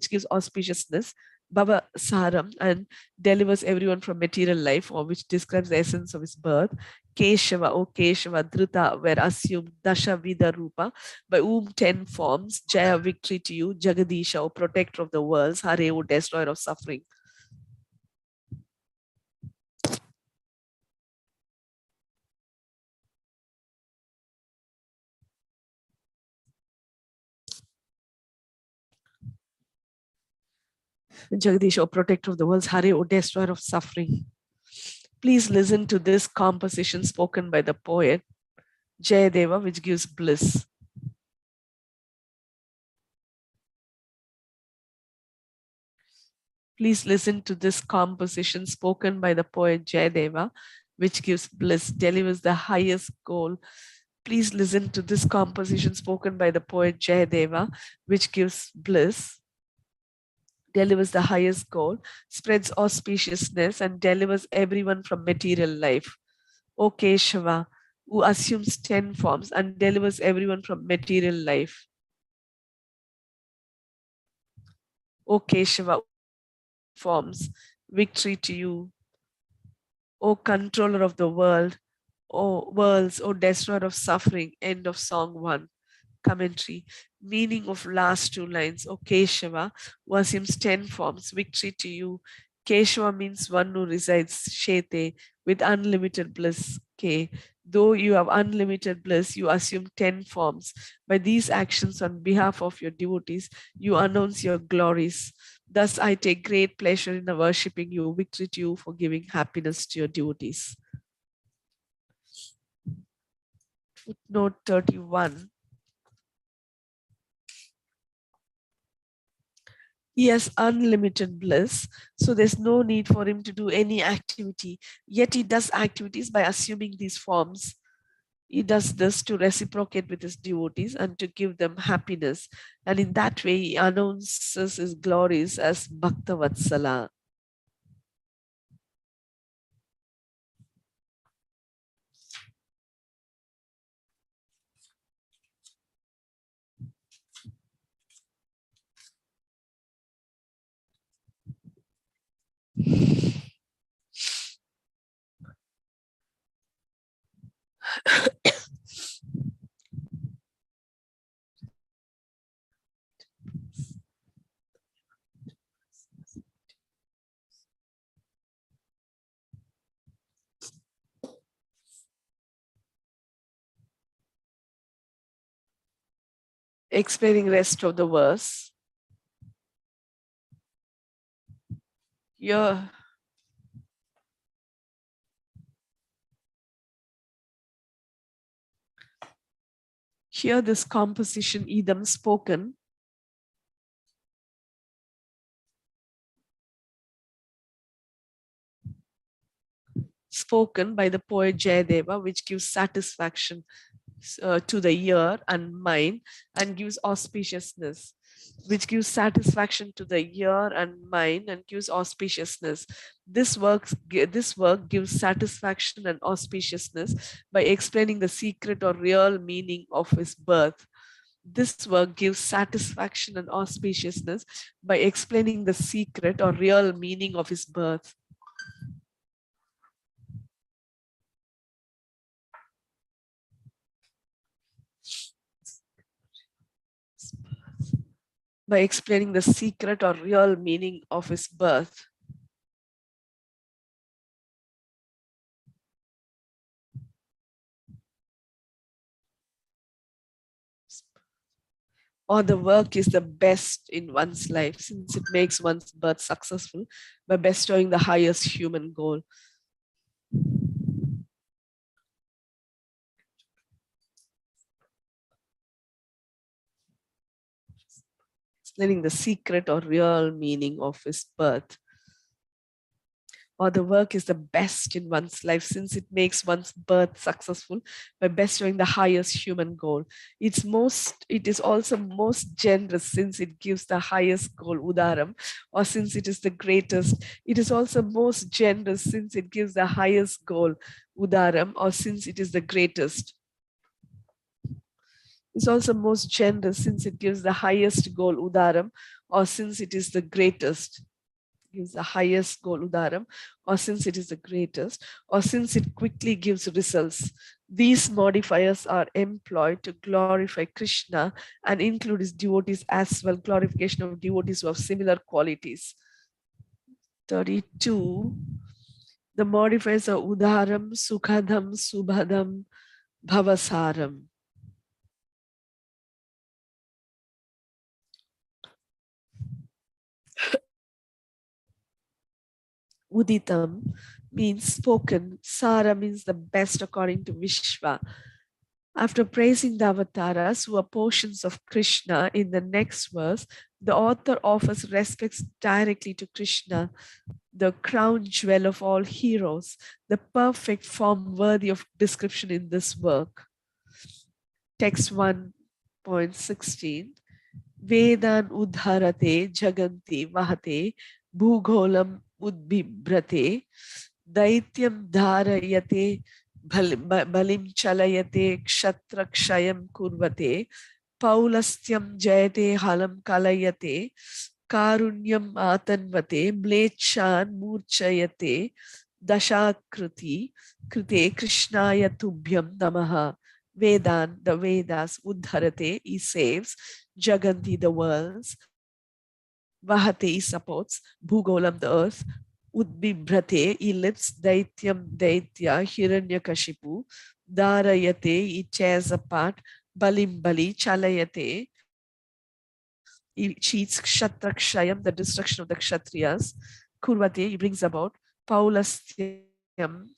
gives auspiciousness, Baba Saram, and delivers everyone from material life, or which describes the essence of his birth. Keshava, O Keshava, Dhrita, were assumed Dasha Vida Rupa, by whom 10 forms, Jaya, victory to you, Jagadisha, O protector of the worlds, Hare, O destroyer of suffering. Jagadish, O protector of the worlds, Hare, O destroyer of suffering. Please listen to this composition spoken by the poet Jayadeva, which gives bliss. Please listen to this composition spoken by the poet Jayadeva, which gives bliss, delivers the highest goal. Please listen to this composition spoken by the poet Jayadeva, which gives bliss, delivers the highest goal, spreads auspiciousness, and delivers everyone from material life. O Keshava, who assumes 10 forms and delivers everyone from material life. O Keshava, forms, victory to you. O controller of the world, O worlds, O destroyer of suffering. End of song 1. Commentary. Meaning of last 2 lines. O Keshava, who assumes 10 forms, victory to you. Keshava means one who resides, Shete, with unlimited bliss. K. Though you have unlimited bliss, you assume 10 forms. By these actions on behalf of your devotees, you announce your glories. Thus, I take great pleasure in worshipping you. Victory to you for giving happiness to your devotees. Footnote 31. He has unlimited bliss, so there's no need for him to do any activity. Yet he does activities by assuming these forms. He does this to reciprocate with his devotees and to give them happiness. And in that way, he announces his glories as Bhakta Vatsala. Explaining rest of the verse. Here, Here this composition idam spoken by the poet Jayadeva, which gives satisfaction to the ear and mind and gives auspiciousness, which gives satisfaction to the ear and mind and gives auspiciousness. This work gives satisfaction and auspiciousness by explaining the secret or real meaning of his birth. This work gives satisfaction and auspiciousness by explaining the secret or real meaning of his birth. By explaining the secret or real meaning of his birth. Or the work is the best in one's life, since it makes one's birth successful by bestowing the highest human goal. Explaining the secret or real meaning of his birth. or the work is the best in one's life since it makes one's birth successful by bestowing the highest human goal. It is also most generous since it gives the highest goal, udaram, or since it is the greatest. It is also most generous since it gives the highest goal, udaram, or since it is the greatest. It's also most generous since it gives the highest goal, udaram, or since it is the greatest. Gives the highest goal, udaram, or since it is the greatest, or since it quickly gives results. These modifiers are employed to glorify Krishna and include his devotees as well, glorification of devotees who have similar qualities. 32. The modifiers are udaram, sukhadam, subhadam, bhavasaram. Uditam means spoken. Sara means the best according to Vishwa. After praising the avataras who are portions of Krishna in the next verse, the author offers respects directly to Krishna, the crown jewel of all heroes, the perfect form worthy of description in this work. Text 1.16. Vedan udharate jaganti vahate bhugolam udbibrate daityam dharayate balim chalayate kshatrakshayam kurvate paulastyam jayate halam kalayate karunyam atanvate mlechan murchayate dashakriti krite krishnaya tubhyam namaha. Vedan, the Vedas, Uddharate, he saves, Jaganti, the worlds, Vahate, he supports, Bhugolam, the earth, Udbibrate, he lifts, Daityam, Daitya, Hiranyakasipu, Dharayate, he tears apart, Balim, Bali, Chalayate, he cheats, Kshatrakshayam, the destruction of the Kshatriyas, Kurvate, he brings about, Paulastyam,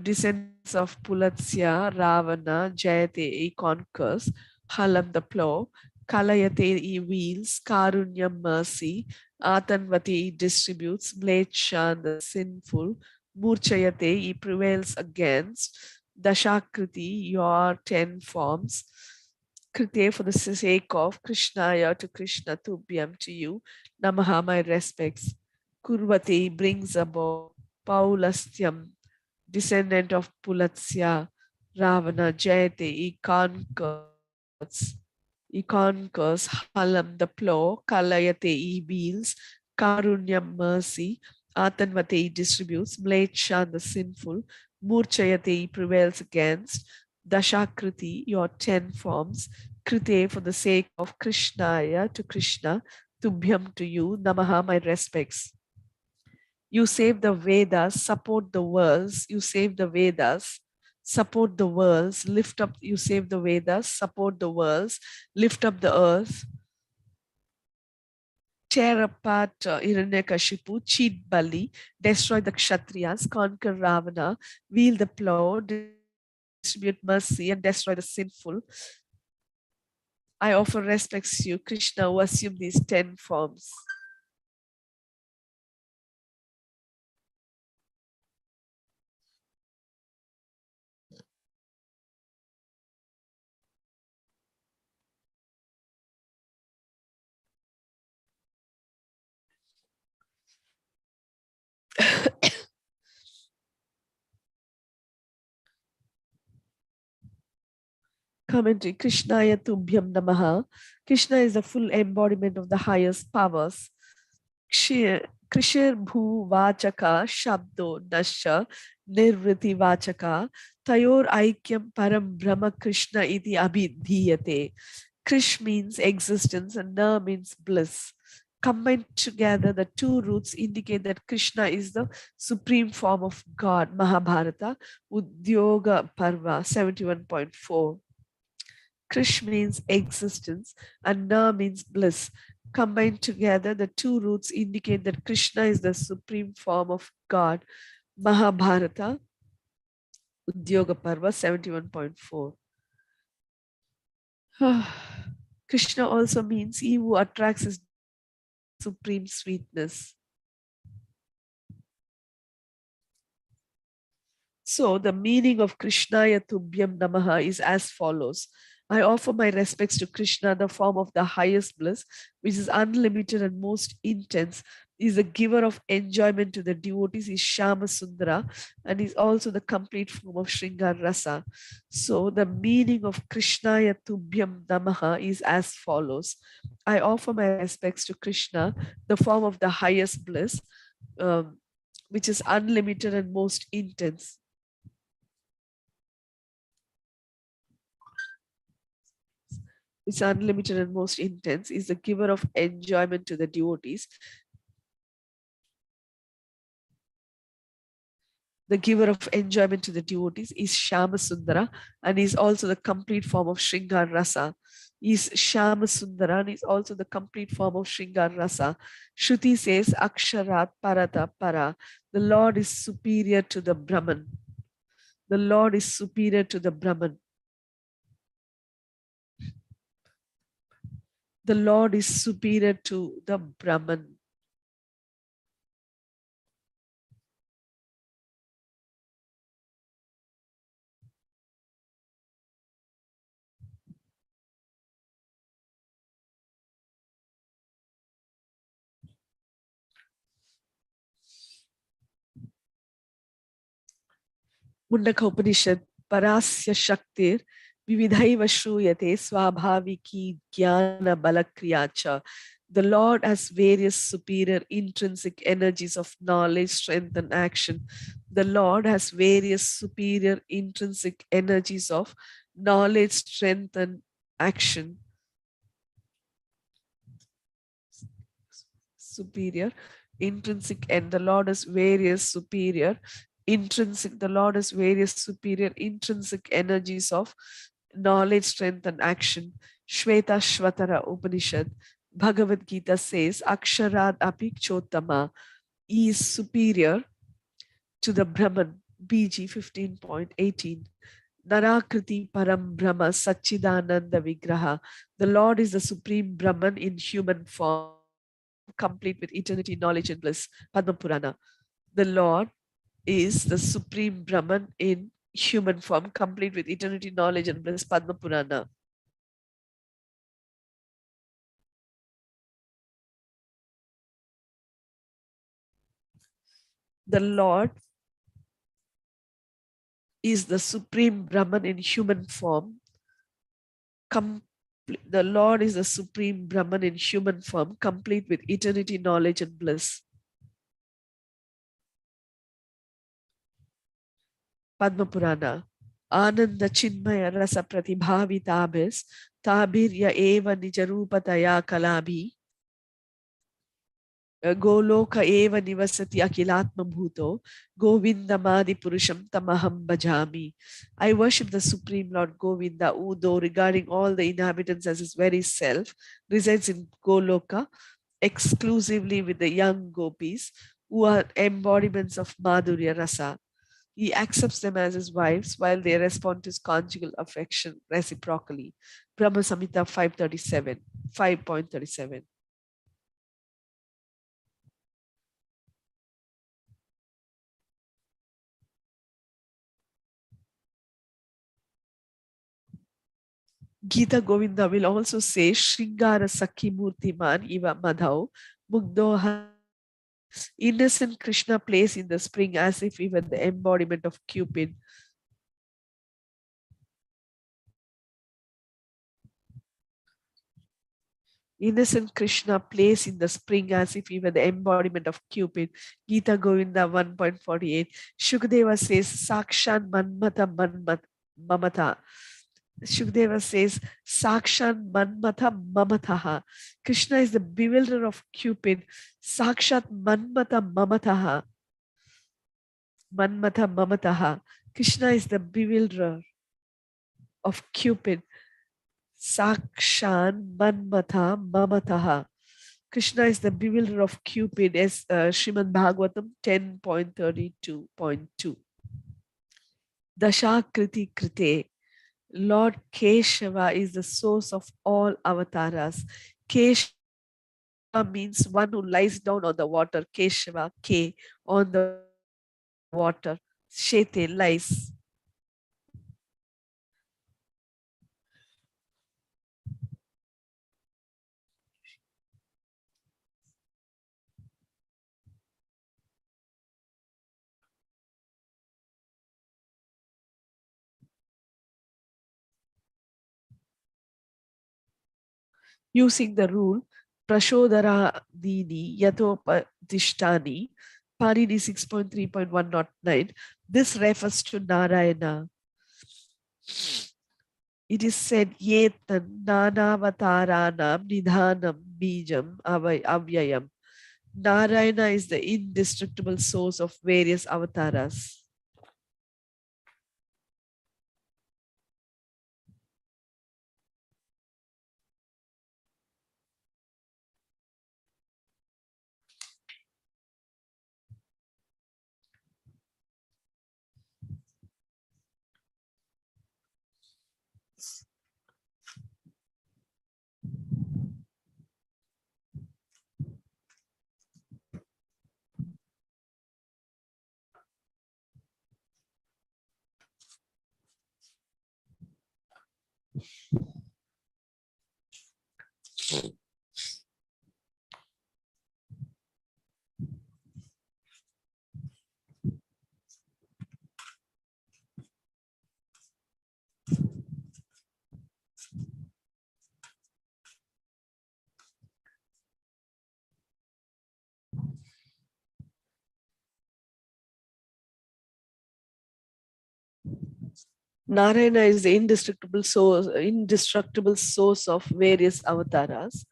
descendants of Pulatsya, Ravana, Jayate, he conquers, Halam, the plow, Kalayate, he wields, Karunyam, mercy, Atanvati, he distributes, Mlechan, the sinful, Murchayate, he prevails against, Dashakriti, your 10 forms, Krite, for the sake of Krishnaya, to Krishna, Tubhyam, to you, Namaha, my respects, Kurvati, brings about, Paulastyam, descendant of Pulatsya, Ravana, Jayate, he conquers, Halam, the plow, Kalayate, he wields, Karunyam, mercy, Atanvate, he distributes, Mlechan, the sinful, Murchayate, he prevails against, Dashakriti, your 10 forms, Krite, for the sake of Krishnaya, to Krishna, Tubhyam, to you, Namaha, my respects. You save the Vedas, support the worlds. You save the Vedas, support the worlds, lift up. You save the Vedas, support the worlds, lift up the earth, tear apart Hiranyakasipu, cheat Bali, destroy the Kshatriyas, conquer Ravana, wield the plow, distribute mercy, and destroy the sinful. I offer respects to you, Krishna, who assumed these 10 forms. Commentary, Krishnaya Tubhyam Namaha. Krishna is the full embodiment of the highest powers. Krishir Bhu Vachaka Shabdo Nasha Nirvriti Vachaka Tayor Aikyam Param Brahma Krishna iti Abhidhiyate. Krish means existence and Na means bliss. Combined together, the two roots indicate that Krishna is the supreme form of God. Mahabharata, Udyoga Parva 71.4. Krish means existence and Na means bliss. Combined together, the two roots indicate that Krishna is the supreme form of God. Mahabharata, Udyoga Parva 71.4. Krishna also means he who attracts his supreme sweetness. So the meaning of Krishnaya Tubhyam Namaha is as follows. I offer my respects to Krishna, the form of the highest bliss, which is unlimited and most intense, is the giver of enjoyment to the devotees, is Shama Sundara, and is also the complete form of Shringar Rasa. So the meaning of Krishnaya Tubhyam Namaha is as follows. I offer my respects to Krishna, the form of the highest bliss, which is unlimited and most intense. It's unlimited and most intense, is the giver of enjoyment to the devotees. The giver of enjoyment to the devotees is Shama Sundara and is also the complete form of Shringar Rasa. Is Shama Sundara and is also the complete form of Shringar Rasa. Shruti says Aksharat Parata Para. The Lord is superior to the Brahman. The Lord is superior to the Brahman. The Lord is superior to the Brahman. Mundaka Upanishad, Parasya Shaktir, Vividhaiva Shruyate, Swabhaviki Jnana Balakriyacha. The Lord has various superior intrinsic energies of knowledge, strength, and action. The Lord has various superior intrinsic energies of knowledge, strength, and action. Superior, intrinsic, and the Lord has various superior intrinsic, the Lord has various superior intrinsic energies of knowledge, strength, and action. Shweta Shvatara Upanishad, Bhagavad Gita says, Aksharad Apik Chotama is superior to the Brahman, BG 15.18. Narakriti Param Brahma Satchidananda Vigraha. The Lord is the supreme Brahman in human form, complete with eternity, knowledge, and bliss. Padma Purana. The Lord is the supreme Brahman in human form, complete with eternity, knowledge, and bliss. Padma Purana. The Lord is the supreme Brahman in human form. The Lord is the supreme Brahman in human form, complete with eternity, knowledge, and bliss. Padma Purana. Ananda Chinmaya Rasa Pratibhavi Tabis Tabirya Eva Nijarupataya Kalabhi Goloka Eva Nivasati Akilatma Bhuto Govinda Madi Purusham Tamaham Bhajami. I worship the Supreme Lord Govinda, who, though regarding all the inhabitants as his very self, resides in Goloka exclusively with the young gopis, who are embodiments of Madhurya Rasa. He accepts them as his wives while they respond to his conjugal affection reciprocally. Brahma Samhita 5.37. Gita Govinda will also say, Shringara Sakhi Murtiman Iva Madhav Mugdo. Innocent Krishna plays in the spring as if he were the embodiment of Cupid. Innocent Krishna plays in the spring as if he were the embodiment of Cupid. Gita Govinda 1.48. Shukadeva says, Sakshan Manmata Mamata. Shukadeva says, Sakshan Manmata Mamataha. Krishna is the bewilderer of Cupid. Sakshat Manmata Mamataha. Manmata Mamataha. Krishna is the bewilderer of Cupid. Sakshan Manmata Mamataha. Krishna is the bewilderer of Cupid, as Srimad Bhagavatam 10.32.2. Dashakriti Krite. Lord Keshava is the source of all avataras. Keshava means one who lies down on the water. Keshava, K, on the water. Shete, lice. Using the rule Prashodara Dini Yatopatishtani, Panini 6.3.109, this refers to Narayana. It is said Yetan Nanavataranam Nidhanam Bijam Avyayam. Narayana is the indestructible source of various avataras. Narayana is the indestructible source of various avataras.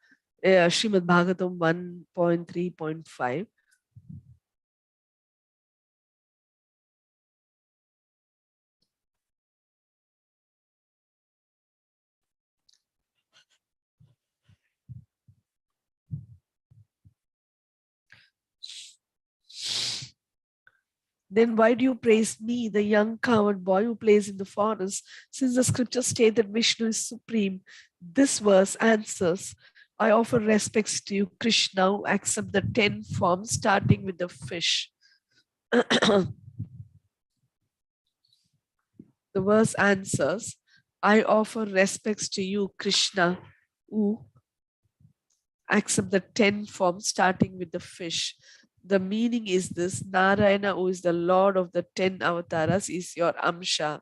Srimad Bhagavatam 1.3.5. Then why do you praise me, the young coward boy who plays in the forest, since the scriptures state that Vishnu is supreme? This verse answers, I offer respects to you, Krishna, who accept the 10 forms starting with the fish. The verse answers, I offer respects to you, Krishna, who accept the 10 forms starting with the fish. The meaning is this: Narayana, who is the Lord of the 10 avataras, is your Amsha.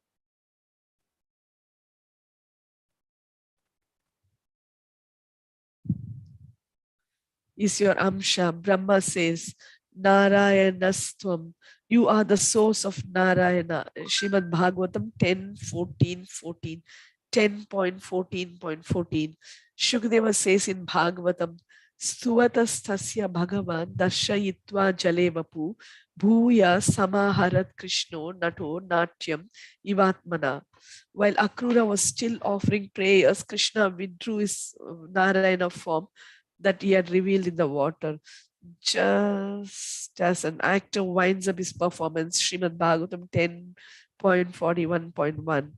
Is your Amsha. Brahma says, Narayanastvam. You are the source of Narayana. Srimad Bhagavatam 10.14.14. 10.14.14. Shukadeva says in Bhagavatam, Stuvatastasya Bhagavan Darshayitva Jalevapu Bhuya Samaharat Krishno Nato Natyam Ivatmana. While Akrura was still offering prayers, Krishna withdrew his Narayana form that he had revealed in the water. Just as an actor winds up his performance, Srimad Bhagavatam 10.41.1.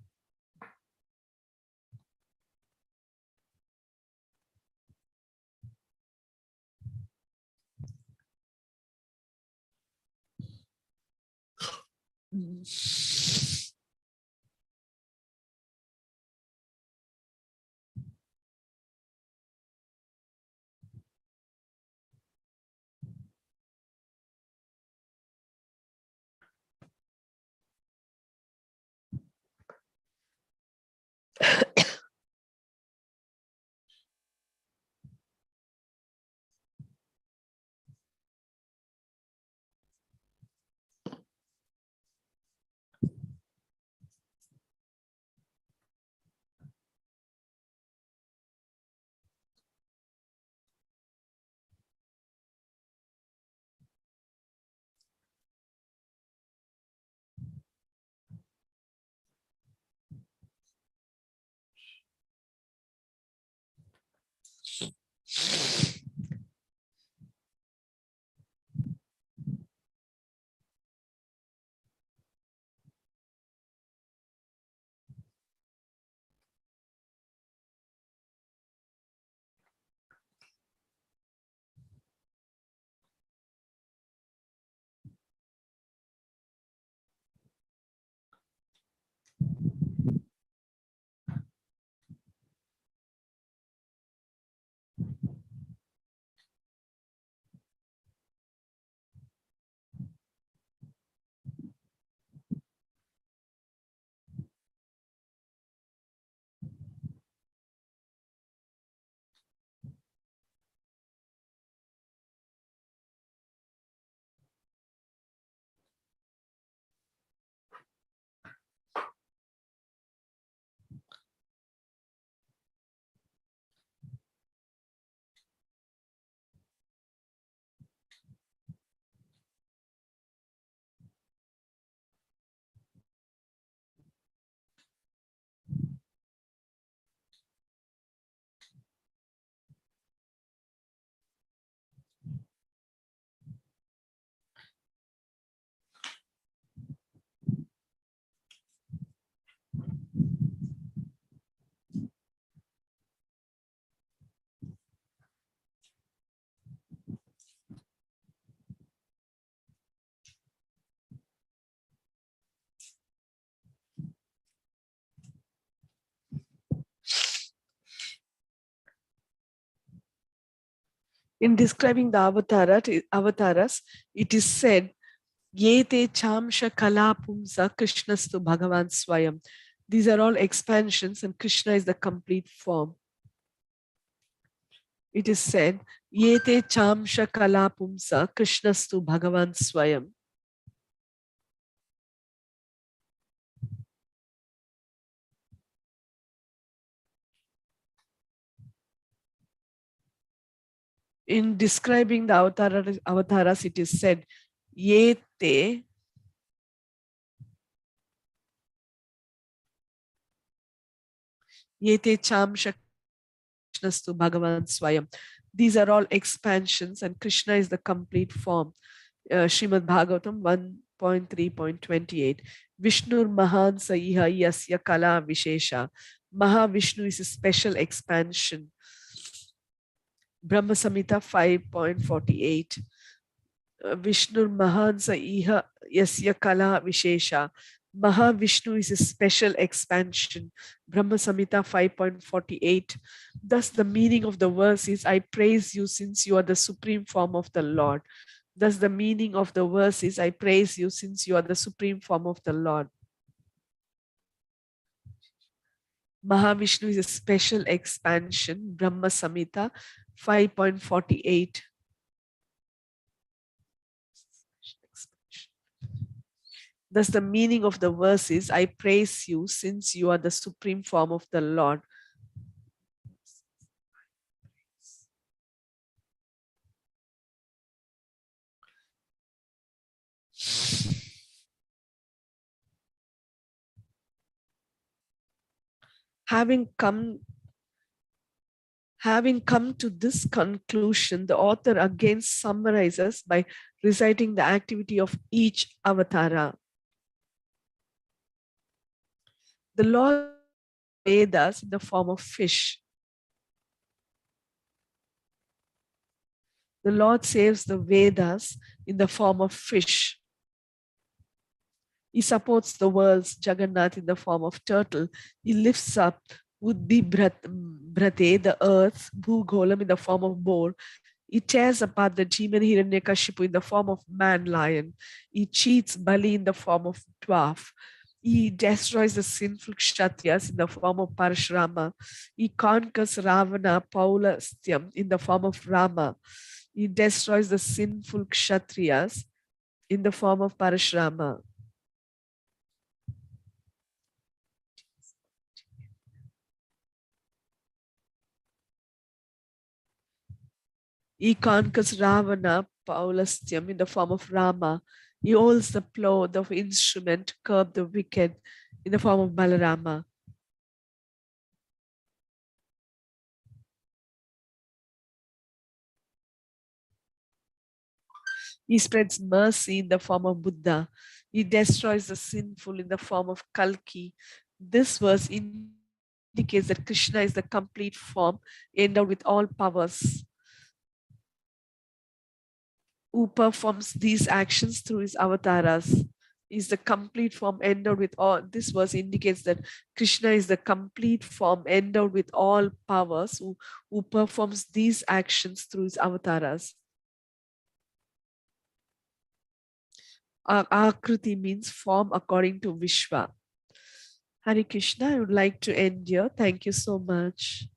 In describing the avataras, it is said, Yete chamsha kala pumsa Krishnastu Bhagavan Swayam. These are all expansions and Krishna is the complete form. It is said, Yete chamsha kala pumsa Krishnastu Bhagavan Swayam. In describing the avataras, it is said, Yete chamsha Krishnastu Bhagavan Swayam. These are all expansions and Krishna is the complete form. Srimad Bhagavatam 1.3.28. Vishnur Mahan Saiha Yasya Kala Vishesha. Mahavishnu is a special expansion. Brahma Samhita 5.48. Vishnur Mahan Saiha Yasya Kala Vishesha. Mahavishnu is a special expansion. Brahma Samhita 5.48. Thus the meaning of the verse is, I praise you since you are the supreme form of the Lord. Thus the meaning of the verse is, I praise you since you are the supreme form of the Lord. Mahavishnu is a special expansion. Brahma Samhita 5.48. Thus the meaning of the verse is, I praise you since you are the supreme form of the Lord. Having come to this conclusion, the author again summarizes by reciting the activity of each avatara. The Lord Vedas in the form of fish. The Lord saves the Vedas in the form of fish. He supports the worlds, Jagannath in the form of turtle. He lifts up Uddhi Bhrate, the earth, Bhugolam in the form of boar. He tears apart the demon Hiranyakasipu in the form of man-lion. He cheats Bali in the form of dwarf. He destroys the sinful ksatriyas in the form of Parasurama. He conquers Ravana, Paulastyam in the form of Rama. He destroys the sinful ksatriyas in the form of Parasurama. He conquers Ravana, Paulastyam in the form of Rama. He holds the plow, the instrument, to curb the wicked in the form of Balarama. He spreads mercy in the form of Buddha. He destroys the sinful in the form of Kalki. This verse indicates that Krishna is the complete form, endowed with all powers, who performs these actions through his avataras. Is the complete form endowed with all. This verse indicates that Krishna is the complete form endowed with all powers, who performs these actions through his avataras. Akriti means form according to Vishwa. Hare Krishna, I would like to end here. Thank you so much.